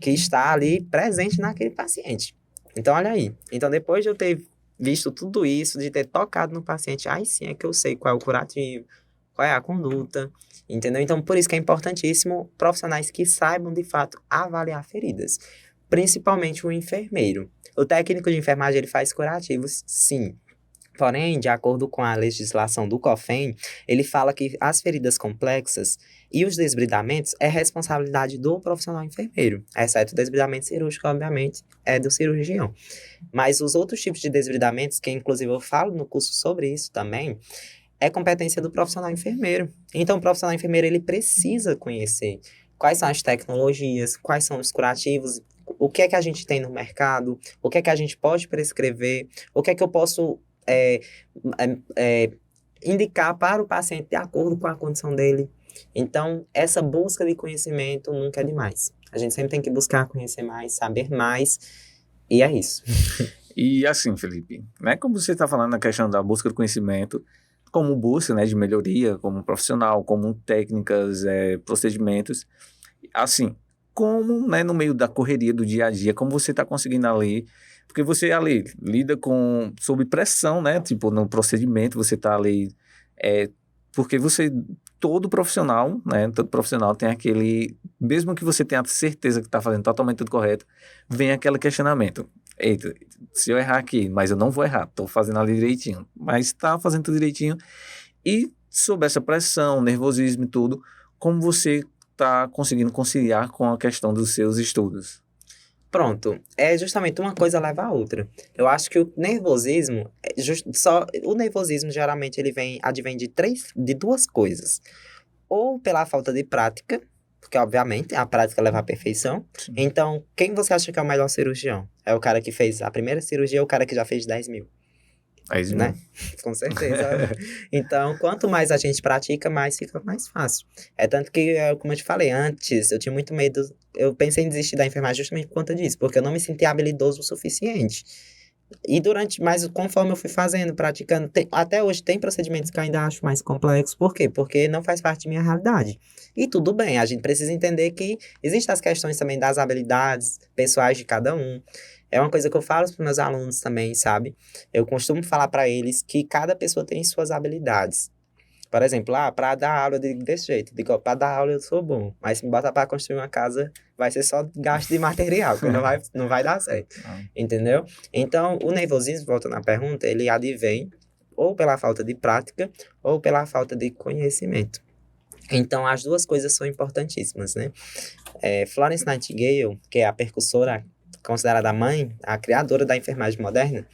que está ali presente naquele paciente? Então, olha aí. Então, depois de eu ter visto tudo isso, de ter tocado no paciente, aí sim é que eu sei qual é o curativo, qual é a conduta, entendeu? Então, por isso que é importantíssimo profissionais que saibam, de fato, avaliar feridas. Principalmente o enfermeiro. O técnico de enfermagem, ele faz curativos, sim. Porém, de acordo com a legislação do COFEN, ele fala que as feridas complexas e os desbridamentos é responsabilidade do profissional enfermeiro, exceto o desbridamento cirúrgico, obviamente, é do cirurgião. Mas os outros tipos de desbridamentos, que inclusive eu falo no curso sobre isso também, é competência do profissional enfermeiro. Então, o profissional enfermeiro, ele precisa conhecer quais são as tecnologias, quais são os curativos, o que é que a gente tem no mercado, o que é que a gente pode prescrever, o que é que eu posso indicar para o paciente de acordo com a condição dele. Então, essa busca de conhecimento nunca é demais. A gente sempre tem que buscar conhecer mais, saber mais, e é isso. E assim, Felipe, né, como você está falando na questão da busca do conhecimento, como busca, né, de melhoria, como profissional, como técnicas, procedimentos, assim, como, né, no meio da correria do dia a dia, como você está conseguindo ali, porque você ali lida sob pressão, né, tipo, no procedimento, você está ali, porque todo profissional tem aquele, mesmo que você tenha certeza que está fazendo totalmente tudo correto, vem aquele questionamento. Eita, se eu errar aqui, mas eu não vou errar, estou fazendo ali direitinho, mas está fazendo tudo direitinho, e sob essa pressão, nervosismo e tudo, como você está conseguindo conciliar com a questão dos seus estudos? Pronto, é justamente uma coisa leva a outra. Eu acho que o nervosismo, o nervosismo geralmente advém de duas coisas. Ou pela falta de prática, porque obviamente a prática leva à perfeição. Sim. Então, quem você acha que é o melhor cirurgião? É o cara que fez a primeira cirurgia ou o cara que já fez 10 mil? É isso Né? mesmo. Com certeza. Então, quanto mais a gente pratica, mais fica mais fácil. É tanto que, como eu te falei antes, eu tinha muito medo. Eu pensei em desistir da enfermagem justamente por conta disso, porque eu não me sentia habilidoso o suficiente. Mas conforme eu fui fazendo, praticando, até hoje tem procedimentos que eu ainda acho mais complexos. Por quê? Porque não faz parte da minha realidade. E tudo bem, a gente precisa entender que existem as questões também das habilidades pessoais de cada um. É uma coisa que eu falo para os meus alunos também, sabe? Eu costumo falar para eles que cada pessoa tem suas habilidades. Por exemplo, para dar aula eu digo desse jeito. Digo, para dar aula eu sou bom, mas se me botar para construir uma casa, vai ser só gasto de material, que não vai dar certo. Entendeu? Então, o nervosismo, voltando à pergunta, ele advém ou pela falta de prática ou pela falta de conhecimento. Então, as duas coisas são importantíssimas, né? Florence Nightingale, que é a percussora considerada a mãe, a criadora da enfermagem moderna,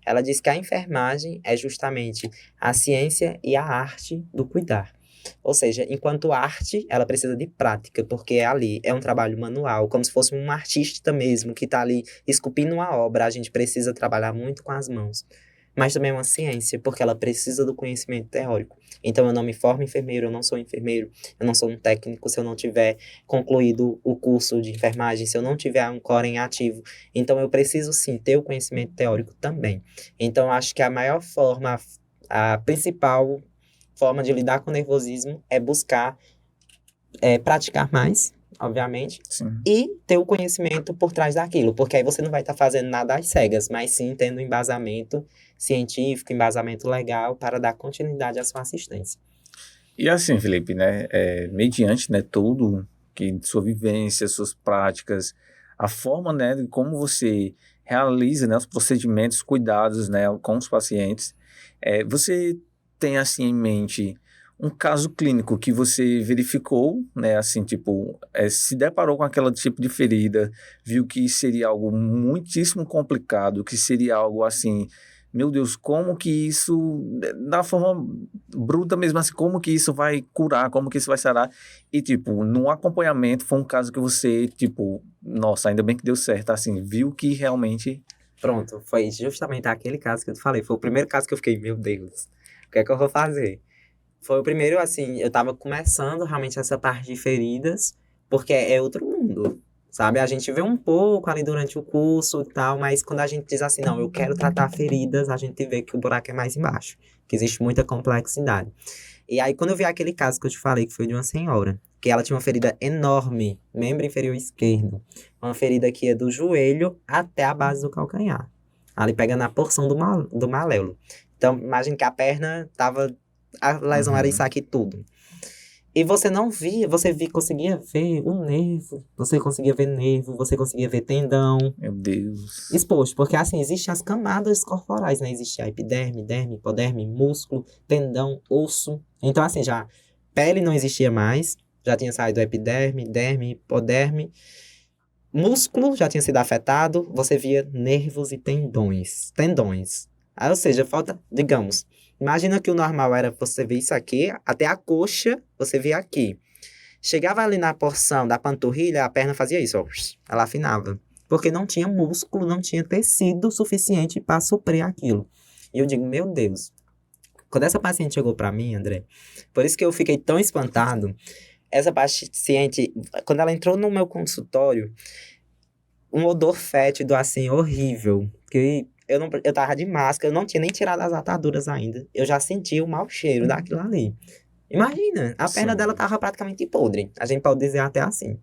ela diz que a enfermagem é justamente a ciência e a arte do cuidar. Ou seja, enquanto arte, ela precisa de prática, porque ali é um trabalho manual, como se fosse um artista mesmo, que está ali esculpindo uma obra. A gente precisa trabalhar muito com as mãos. Mas também é uma ciência, porque ela precisa do conhecimento teórico. Então, eu não me formo enfermeiro, eu não sou enfermeiro, eu não sou um técnico se eu não tiver concluído o curso de enfermagem, se eu não tiver um Corem ativo. Então, eu preciso, sim, ter o conhecimento teórico também. Então, acho que a principal forma de lidar com o nervosismo é buscar praticar mais, obviamente, Sim. e ter o conhecimento por trás daquilo, porque aí você não vai estar fazendo nada às cegas, mas sim tendo embasamento científico, embasamento legal para dar continuidade à sua assistência. E assim, Felipe, né, mediante, né, tudo que sua vivência, suas práticas, a forma, né, de como você realiza, né, os procedimentos, cuidados, né, com os pacientes, você tem assim em mente um caso clínico que você verificou, né, assim, tipo, se deparou com aquele tipo de ferida, viu que seria algo muitíssimo complicado, que seria algo assim, meu Deus, como que isso, da forma bruta mesmo assim, como que isso vai curar, como que isso vai sarar, e tipo, no acompanhamento foi um caso que você, tipo, nossa, ainda bem que deu certo, assim, viu que realmente... Pronto, foi justamente aquele caso que eu te falei, foi o primeiro caso que eu fiquei, meu Deus, o que é que eu vou fazer? Foi o primeiro, assim, eu tava começando realmente essa parte de feridas, porque é outro mundo, sabe? A gente vê um pouco ali durante o curso e tal, mas quando a gente diz assim, não, eu quero tratar feridas, a gente vê que o buraco é mais embaixo, que existe muita complexidade. E aí, quando eu vi aquele caso que eu te falei, que foi de uma senhora, que ela tinha uma ferida enorme, membro inferior esquerdo, uma ferida que ia do joelho até a base do calcanhar, ali pegando a porção do maléolo. Então, imagine que a perna tava... A lesão era isso aqui tudo. E você não via, conseguia ver o nervo, você conseguia ver nervo, você conseguia ver tendão. Meu Deus. Exposto, porque assim, existem as camadas corporais, né? Existe a epiderme, derme, hipoderme, músculo, tendão, osso. Então assim, já pele não existia mais, já tinha saído epiderme, derme, hipoderme. Músculo já tinha sido afetado, você via nervos e tendões. Aí, ou seja, falta, digamos, imagina que o normal era você ver isso aqui, até a coxa, você via aqui. Chegava ali na porção da panturrilha, a perna fazia isso, ó, ela afinava. Porque não tinha músculo, não tinha tecido suficiente para suprir aquilo. E eu digo, meu Deus. Quando essa paciente chegou para mim, André, por isso que eu fiquei tão espantado. Essa paciente, quando ela entrou no meu consultório, um odor fétido, assim, horrível. Que eu tava de máscara, eu não tinha nem tirado as ataduras ainda. Eu já sentia o mau cheiro daquilo ali. Imagina, a perna Sim. dela tava praticamente podre. A gente pode dizer até assim.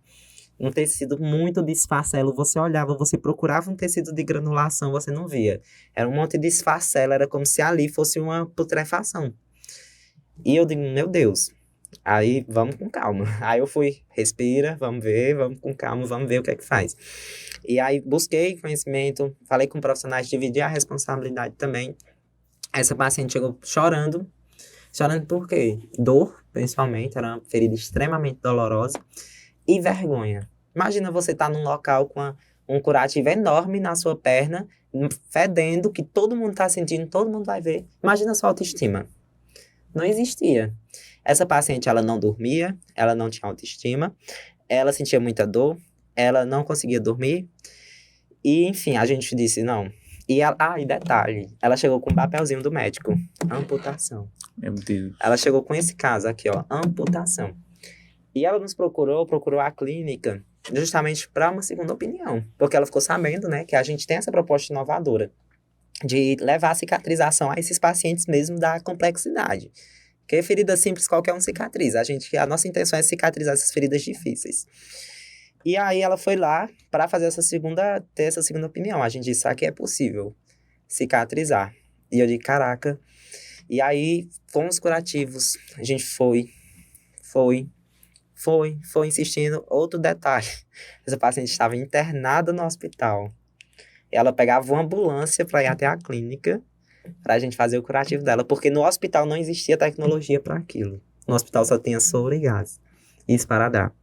Um tecido muito desfacelo, você olhava, você procurava um tecido de granulação, você não via. Era um monte de desfacelo, era como se ali fosse uma putrefação. E eu digo, meu Deus, aí vamos com calma. Aí eu fui, respira, vamos ver, vamos com calma, vamos ver o que é que faz. E aí busquei conhecimento, falei com profissionais, dividi a responsabilidade também. Essa paciente chegou chorando, Chorando por quê? Dor, principalmente, era uma ferida extremamente dolorosa, e vergonha. Imagina você estar num local com um curativo enorme na sua perna, fedendo, que todo mundo tá sentindo, todo mundo vai ver. Imagina a sua autoestima. Não existia. Essa paciente, ela não dormia, ela não tinha autoestima, ela sentia muita dor, ela não conseguia dormir, e enfim, a gente disse, não. E detalhe, ela chegou com um papelzinho do médico, amputação. Meu Deus. Ela chegou com esse caso aqui, ó, amputação. E ela nos procurou a clínica, justamente para uma segunda opinião, porque ela ficou sabendo, né, que a gente tem essa proposta inovadora de levar a cicatrização a esses pacientes mesmo da complexidade. Porque ferida simples, qualquer um cicatriza. A nossa intenção é cicatrizar essas feridas difíceis. E aí ela foi lá para fazer ter essa segunda opinião. A gente disse, aqui é possível cicatrizar. E eu disse, caraca. E aí, com os curativos, a gente foi insistindo. Outro detalhe, essa paciente estava internada no hospital. Ela pegava uma ambulância para ir até a clínica para a gente fazer o curativo dela, porque no hospital não existia tecnologia para aquilo. No hospital só tinha soro e gás e esparadrapo.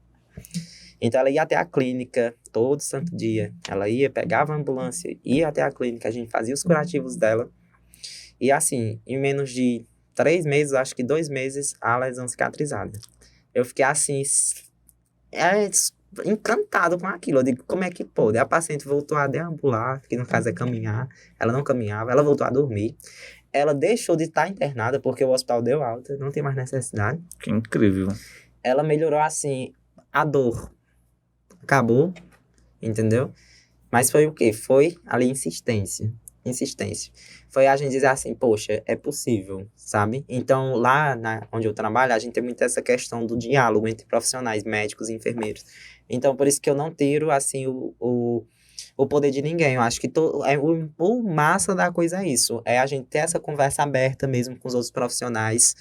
Então ela ia até a clínica todo santo dia. Ela ia, pegava a ambulância, ia até a clínica, a gente fazia os curativos dela. E assim, em menos de 3 meses, acho que 2 meses, a lesão cicatrizada. Eu fiquei assim, encantado com aquilo. Eu digo, como é que pode? A paciente voltou a deambular, que no caso é caminhar. Ela não caminhava, ela voltou a dormir. Ela deixou de estar internada porque o hospital deu alta, não tem mais necessidade. Que incrível. Ela melhorou assim, a dor acabou, entendeu? Mas foi o quê? Foi ali insistência. Foi a gente dizer assim, poxa, é possível, sabe? Então, lá onde eu trabalho, a gente tem muito essa questão do diálogo entre profissionais, médicos e enfermeiros. Então, por isso que eu não tiro, assim, o poder de ninguém. Eu acho que o massa da coisa é isso. É a gente ter essa conversa aberta mesmo com os outros profissionais,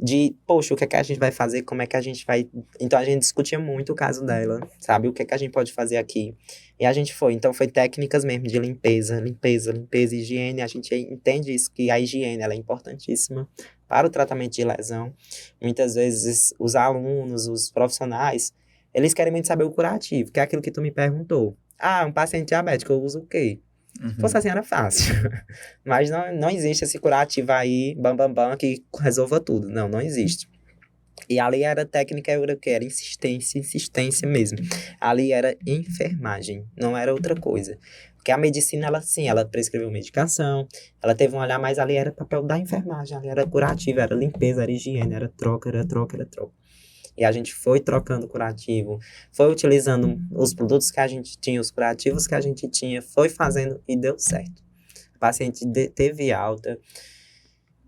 de, poxa, o que é que a gente vai fazer, como é que a gente vai... Então, a gente discutia muito o caso dela, sabe? O que é que a gente pode fazer aqui. E a gente foi. Então, foi técnicas mesmo de limpeza, higiene. A gente entende isso, que a higiene, ela é importantíssima para o tratamento de lesão. Muitas vezes, os alunos, os profissionais, eles querem muito saber o curativo, que é aquilo que tu me perguntou. Ah, um paciente diabético, eu uso o quê? Se fosse assim, era fácil. Mas não existe esse curativo aí, que resolva tudo. Não existe. E ali era técnica, era o que? Era insistência mesmo. Ali era enfermagem, não era outra coisa. Porque a medicina, ela prescreveu medicação, ela teve um olhar, mas ali era papel da enfermagem, ali era curativo, era limpeza, era higiene, era troca. E a gente foi trocando curativo, foi utilizando os produtos que a gente tinha, os curativos que a gente tinha, foi fazendo e deu certo. O paciente teve alta.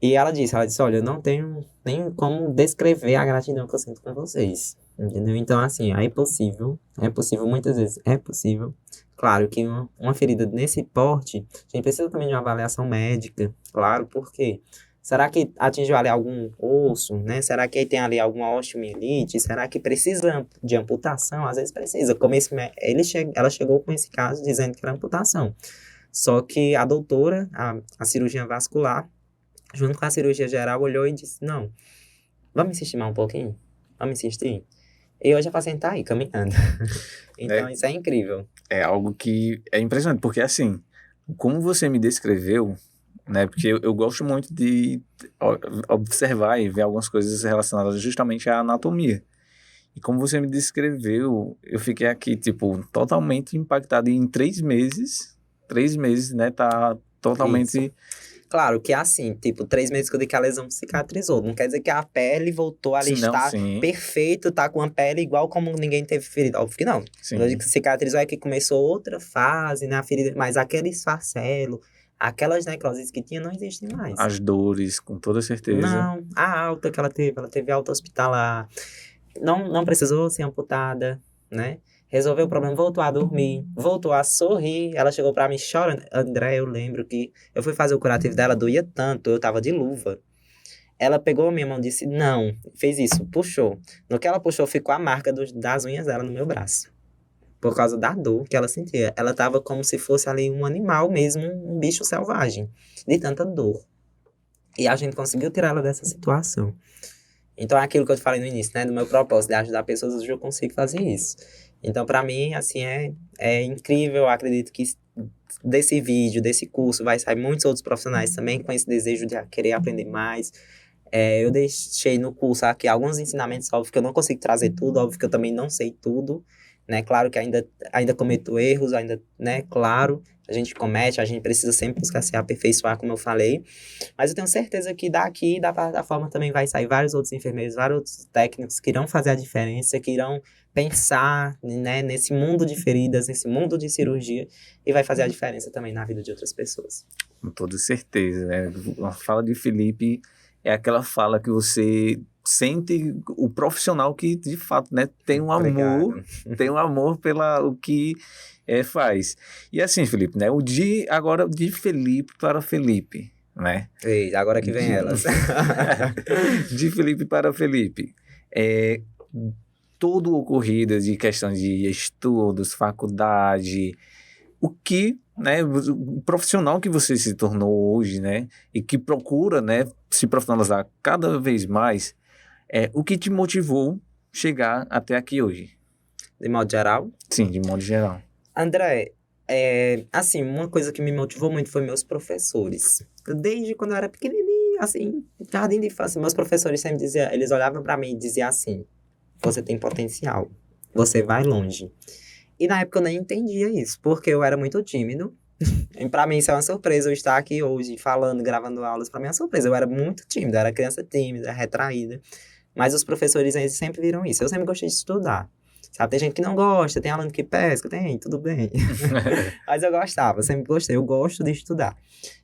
E ela disse, olha, eu não tenho nem como descrever a gratidão que eu sinto com vocês. Entendeu? Então, assim, é possível, muitas vezes é possível. Claro que uma ferida nesse porte, a gente precisa também de uma avaliação médica, claro, por quê? Será que atingiu ali algum osso, né? Será que tem ali alguma osteomielite? Será que precisa de amputação? Às vezes precisa. Como ela chegou com esse caso dizendo que era amputação. Só que a doutora, a cirurgiã vascular, junto com a cirurgia geral, olhou e disse, não, vamos insistir mais um pouquinho? Vamos insistir? E hoje a paciente tá aí, caminhando. Então, isso é incrível. É algo que é impressionante, porque assim, como você me descreveu, né? Porque eu gosto muito de observar e ver algumas coisas relacionadas justamente à anatomia. E como você me descreveu, eu fiquei aqui, tipo, totalmente impactado. E em 3 meses, né? Tá totalmente... Isso. Claro que é assim, tipo, 3 meses que eu digo que a lesão cicatrizou. Não quer dizer que a pele voltou a estar perfeito, tá com a pele igual como ninguém teve ferida. Óbvio que não. Sim. Eu digo que cicatrizou é que começou outra fase, né? A ferida, mas aquele esfarcelo, aquelas necroses que tinha, não existem mais. As dores, com toda certeza. Não, a alta que ela teve alta hospitalar. Não precisou ser amputada, né? Resolveu o problema, voltou a dormir, voltou a sorrir. Ela chegou pra mim chorando. André, eu lembro que eu fui fazer o curativo dela, doía tanto, eu tava de luva. Ela pegou a minha mão e disse, não, fez isso, puxou. No que ela puxou, ficou a marca das unhas dela no meu braço. Por causa da dor que ela sentia. Ela tava como se fosse ali um animal mesmo, um bicho selvagem, de tanta dor. E a gente conseguiu tirar ela dessa situação. Então, é aquilo que eu te falei no início, né? Do meu propósito de ajudar pessoas, hoje eu consigo fazer isso. Então, para mim, assim, é incrível. Eu acredito que desse vídeo, desse curso, vai sair muitos outros profissionais também com esse desejo de querer aprender mais. Eu deixei no curso aqui alguns ensinamentos, óbvio que eu não consigo trazer tudo, óbvio que eu também não sei tudo, né? Claro que ainda cometo erros, ainda, né? Claro, a gente comete, a gente precisa sempre buscar se aperfeiçoar, como eu falei. Mas eu tenho certeza que daqui, da plataforma, também vai sair vários outros enfermeiros, vários outros técnicos que irão fazer a diferença, que irão pensar, né, nesse mundo de feridas, nesse mundo de cirurgia, e vai fazer a diferença também na vida de outras pessoas. Com toda certeza, né? A fala de Felipe é aquela fala que você sente o profissional que, de fato, né, tem um amor, Obrigado. tem um amor pela o que faz. E assim, Felipe, né? Agora de Felipe para Felipe, né? Ei, agora que vem elas. De Felipe para Felipe. É, tudo ocorrido de questão de estudos, faculdade, o que, né, o profissional que você se tornou hoje, né, e que procura, né, se profissionalizar cada vez mais, o que te motivou chegar até aqui hoje? De modo geral. Sim, de modo geral. André, assim, uma coisa que me motivou muito foi meus professores. Desde quando eu era pequenininho, assim, jardim de infância, meus professores sempre diziam, eles olhavam pra mim e diziam assim: você tem potencial, você vai longe. E na época eu nem entendia isso, porque eu era muito tímido. E pra mim isso é uma surpresa, eu estar aqui hoje falando, gravando aulas, pra mim é uma surpresa. Eu era muito tímido, eu era criança tímida, retraída. Mas os professores, eles sempre viram isso. Eu sempre gostei de estudar. Sabe, tem gente que não gosta, tem aluno que pesca, tem, tudo bem. Mas eu gostava, eu sempre gostei, eu gosto de estudar.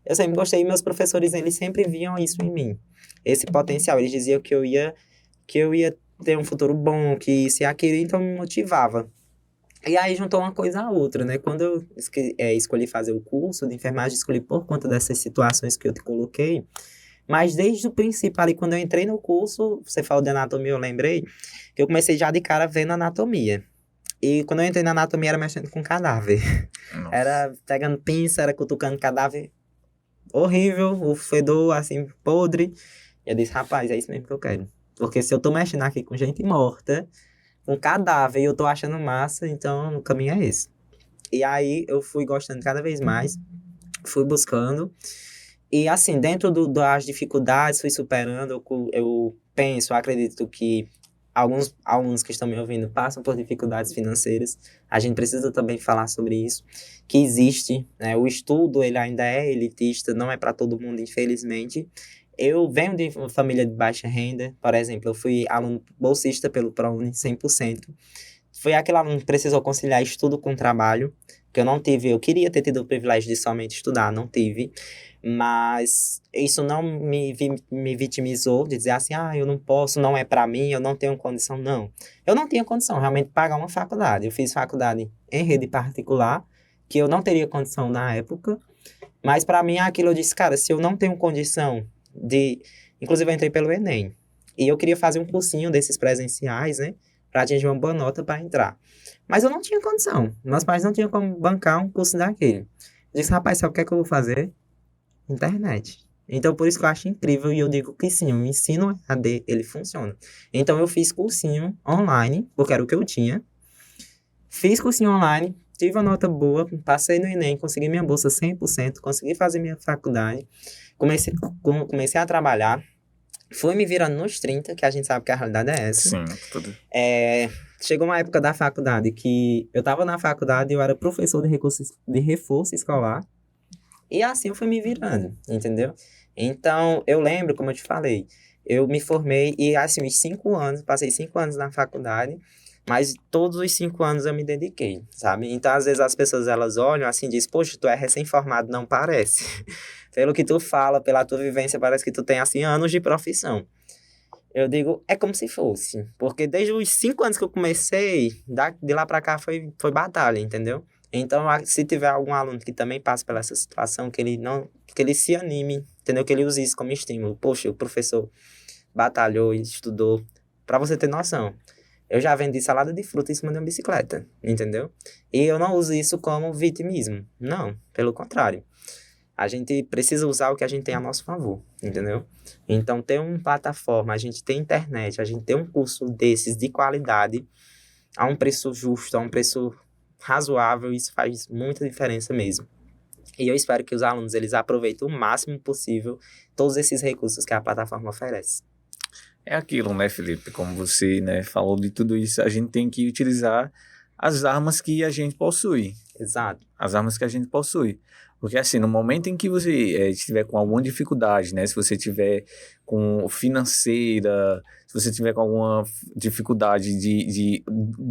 Eu sempre gostei e meus professores, eles sempre viam isso em mim. Esse potencial, eles diziam que eu ia ter um futuro bom, que isso e aquilo, então me motivava. E aí juntou uma coisa à outra, né? Quando eu escolhi fazer o curso de enfermagem, escolhi por conta dessas situações que eu te coloquei. Mas desde o princípio ali, quando eu entrei no curso, você falou de anatomia, eu lembrei, que eu comecei já de cara vendo anatomia. E quando eu entrei na anatomia, era mexendo com cadáver. Nossa. Era pegando pinça, era cutucando cadáver horrível, o fedor, assim, podre. E eu disse, rapaz, é isso mesmo que eu quero. Porque se eu tô mexendo aqui com gente morta, com cadáver, e eu tô achando massa, então o caminho é esse. E aí eu fui gostando cada vez mais, fui buscando. E assim, dentro das dificuldades, fui superando. Eu penso, acredito que alguns alunos que estão me ouvindo passam por dificuldades financeiras. A gente precisa também falar sobre isso, que existe, né? O estudo, ele ainda é elitista, não é para todo mundo, infelizmente. Eu venho de uma família de baixa renda, por exemplo, eu fui aluno bolsista pelo ProUni, 100%. Fui aquele aluno que precisou conciliar estudo com trabalho, que eu não tive, eu queria ter tido o privilégio de somente estudar, não tive. Mas isso não me vitimizou de dizer assim, eu não posso, não é para mim, eu não tenho condição, não. Eu não tinha condição realmente de pagar uma faculdade. Eu fiz faculdade em rede particular, que eu não teria condição na época, mas para mim aquilo eu disse, cara, se eu não tenho condição de... Inclusive eu entrei pelo Enem, e eu queria fazer um cursinho desses presenciais, né, para atingir uma boa nota para entrar. Mas eu não tinha condição, meus pais não tinham como bancar um curso daquele. Eu disse, rapaz, sabe o que é que eu vou fazer? Internet. Então, por isso que eu acho incrível e eu digo que sim, o ensino EAD, ele funciona. Então, eu fiz cursinho online, porque era o que eu tinha. Fiz cursinho online, tive uma nota boa, passei no Enem, consegui minha bolsa 100%, consegui fazer minha faculdade, comecei a trabalhar, fui me virando nos 30, que a gente sabe que a realidade é essa. Sim, tudo. Chegou uma época da faculdade que eu estava na faculdade e eu era professor de reforço escolar. E assim eu fui me virando, entendeu? Então, eu lembro, como eu te falei, eu me formei e assim, passei 5 anos na faculdade, mas todos os 5 anos eu me dediquei, sabe? Então, às vezes as pessoas, elas olham assim e dizem, poxa, tu é recém-formado, não parece. Pelo que tu fala, pela tua vivência, parece que tu tem, assim, anos de profissão. Eu digo, é como se fosse, porque desde os 5 anos que eu comecei, de lá pra cá foi batalha, entendeu? Então, se tiver algum aluno que também passa pela essa situação, que ele se anime, entendeu? Que ele use isso como estímulo. Poxa, o professor batalhou e estudou. Pra você ter noção, eu já vendi salada de fruta em cima de uma bicicleta, entendeu? E eu não uso isso como vitimismo. Não, pelo contrário. A gente precisa usar o que a gente tem a nosso favor, entendeu? Então, ter uma plataforma, a gente ter internet, a gente ter um curso desses de qualidade, a um preço justo, a um preço razoável, isso faz muita diferença mesmo. E eu espero que os alunos, eles aproveitem o máximo possível todos esses recursos que a plataforma oferece. É aquilo, né, Felipe? Como você, né, falou de tudo isso, a gente tem que utilizar as armas que a gente possui. Exato. As armas que a gente possui. Porque assim, no momento em que você estiver com alguma dificuldade, né? Se você tiver com financeira, se você tiver com alguma dificuldade de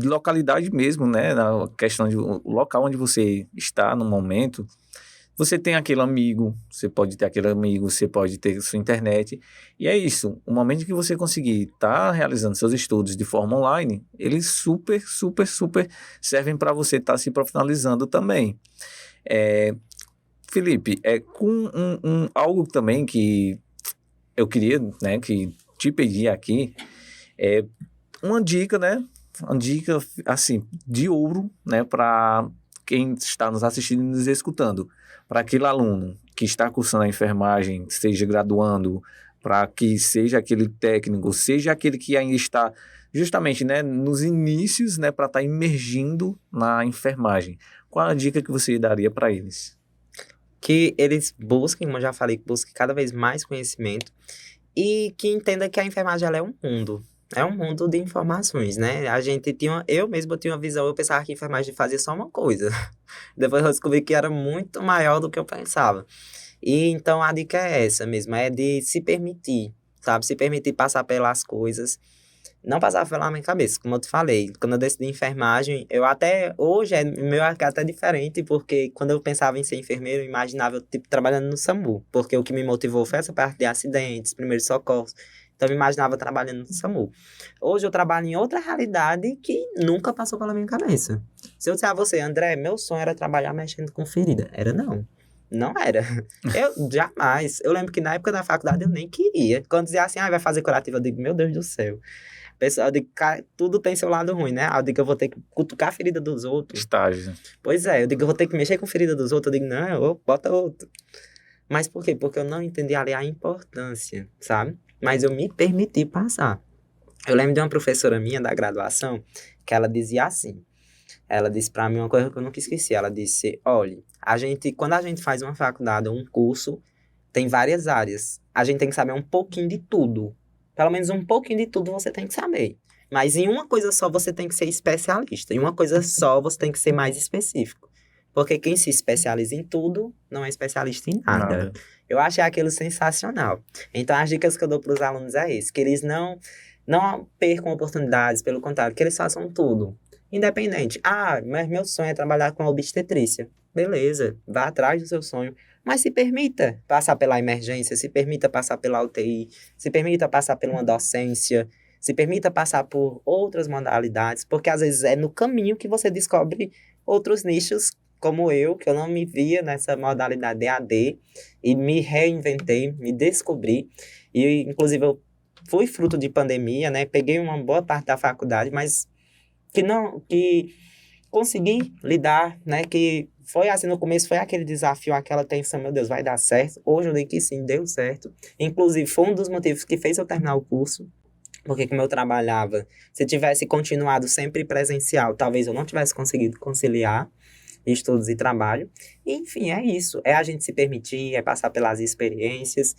localidade mesmo, né? Na questão o local onde você está no momento, você tem aquele amigo, você pode ter aquele amigo, você pode ter sua internet. E é isso, o momento que você conseguir estar realizando seus estudos de forma online, eles super, super, super servem para você estar se profissionalizando também. Felipe, com algo também que eu queria, né, que te pedir aqui, é uma dica, né, uma dica, assim, de ouro, né, para quem está nos assistindo e nos escutando, para aquele aluno que está cursando a enfermagem, seja graduando, para que seja aquele técnico, seja aquele que ainda está justamente, né, nos inícios, né, para estar imergindo na enfermagem. Qual a dica que você daria para eles? Que eles busquem, como eu já falei, que busquem cada vez mais conhecimento e que entenda que a enfermagem ela é um mundo. É um mundo de informações, né? Eu mesmo tinha uma visão, eu pensava que a enfermagem fazia só uma coisa. Depois eu descobri que era muito maior do que eu pensava. E então a dica é essa mesmo, é de se permitir, sabe? Se permitir passar pelas coisas. Não passava pela minha cabeça, como eu te falei. Quando eu decidi enfermagem, eu até... Hoje é meu até diferente, porque quando eu pensava em ser enfermeiro, eu imaginava eu, tipo, trabalhando no SAMU. Porque o que me motivou foi essa parte de acidentes, primeiros socorros. Então, eu me imaginava trabalhando no SAMU. Hoje, eu trabalho em outra realidade que nunca passou pela minha cabeça. Se eu disser a você, André, meu sonho era trabalhar mexendo com ferida. Era não. Não era. Eu jamais. Eu lembro que na época da faculdade eu nem queria. Quando dizia assim, vai fazer curativa, eu digo, meu Deus do céu. Pessoal, eu digo, tudo tem seu lado ruim, né? Eu digo que eu vou ter que cutucar a ferida dos outros. Estágio. Pois é, eu digo que eu vou ter que mexer com a ferida dos outros. Eu digo, não, bota outro. Mas por quê? Porque eu não entendi ali a importância, sabe? Mas eu me permiti passar. Eu lembro de uma professora minha da graduação, que ela dizia assim. Ela disse pra mim uma coisa que eu nunca esqueci. Ela disse, olha, quando a gente faz uma faculdade ou um curso, tem várias áreas. A gente tem que saber um pouquinho de tudo. Pelo menos um pouquinho de tudo você tem que saber. Mas em uma coisa só você tem que ser especialista. Em uma coisa só você tem que ser mais específico. Porque quem se especializa em tudo não é especialista em nada. Eu achei aquilo sensacional. Então as dicas que eu dou para os alunos é isso. Que eles não percam oportunidades, pelo contrário, que eles façam tudo. Independente. Mas meu sonho é trabalhar com a obstetrícia. Beleza, vá atrás do seu sonho. Mas se permita passar pela emergência, se permita passar pela UTI, se permita passar por uma docência, se permita passar por outras modalidades, porque às vezes é no caminho que você descobre outros nichos, como eu, que eu não me via nessa modalidade EAD, e me reinventei, me descobri, e inclusive eu fui fruto de pandemia, né? Peguei uma boa parte da faculdade, mas que consegui lidar, né? Que foi assim, no começo foi aquele desafio, aquela tensão, meu Deus, vai dar certo? Hoje eu digo que sim, deu certo. Inclusive, foi um dos motivos que fez eu terminar o curso, porque como eu trabalhava, se tivesse continuado sempre presencial, talvez eu não tivesse conseguido conciliar estudos e trabalho. E, enfim, é isso. É a gente se permitir, é passar pelas experiências,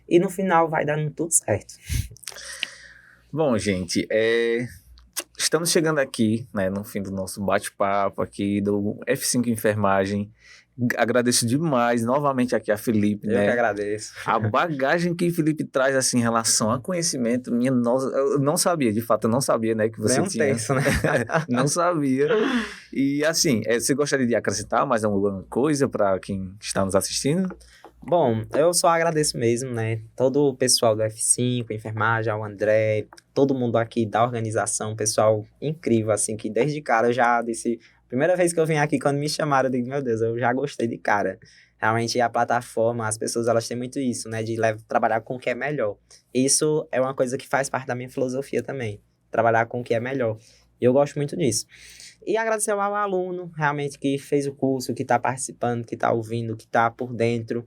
e no final vai dando tudo certo. Bom, gente, estamos chegando aqui, né, no fim do nosso bate-papo aqui do F5 Enfermagem. Agradeço demais novamente aqui a Felipe, Eu né? que agradeço. A bagagem que Felipe traz assim em relação a conhecimento, eu não sabia, de fato, eu não sabia, né, que você Nem um tinha. terço, né? Não sabia. E assim, você gostaria de acrescentar mais alguma coisa para quem está nos assistindo? Bom, eu só agradeço mesmo, né? Todo o pessoal do F5, enfermagem, ao André, todo mundo aqui da organização, pessoal incrível, assim, que desde cara eu já disse... Primeira vez que eu vim aqui, quando me chamaram, eu digo, meu Deus, eu já gostei de cara. Realmente, a plataforma, as pessoas, elas têm muito isso, né? De trabalhar com o que é melhor. Isso é uma coisa que faz parte da minha filosofia também. Trabalhar com o que é melhor. E eu gosto muito disso. E agradecer ao aluno, realmente, que fez o curso, que está participando, que está ouvindo, que está por dentro.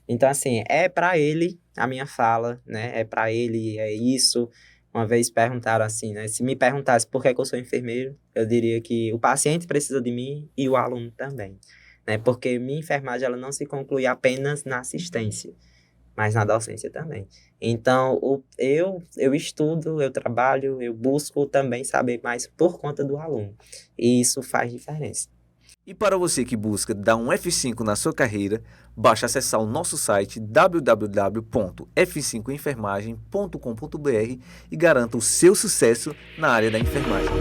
Então, assim, é para ele a minha fala, né? É para ele, é isso. Uma vez perguntaram assim, né? Se me perguntasse por que é que eu sou enfermeiro, eu diria que o paciente precisa de mim e o aluno também, né? Porque minha enfermagem, ela não se conclui apenas na assistência, mas na docência também. Então, eu estudo, eu trabalho, eu busco também saber mais por conta do aluno. E isso faz diferença. E para você que busca dar um F5 na sua carreira, basta acessar o nosso site www.f5enfermagem.com.br e garanta o seu sucesso na área da enfermagem.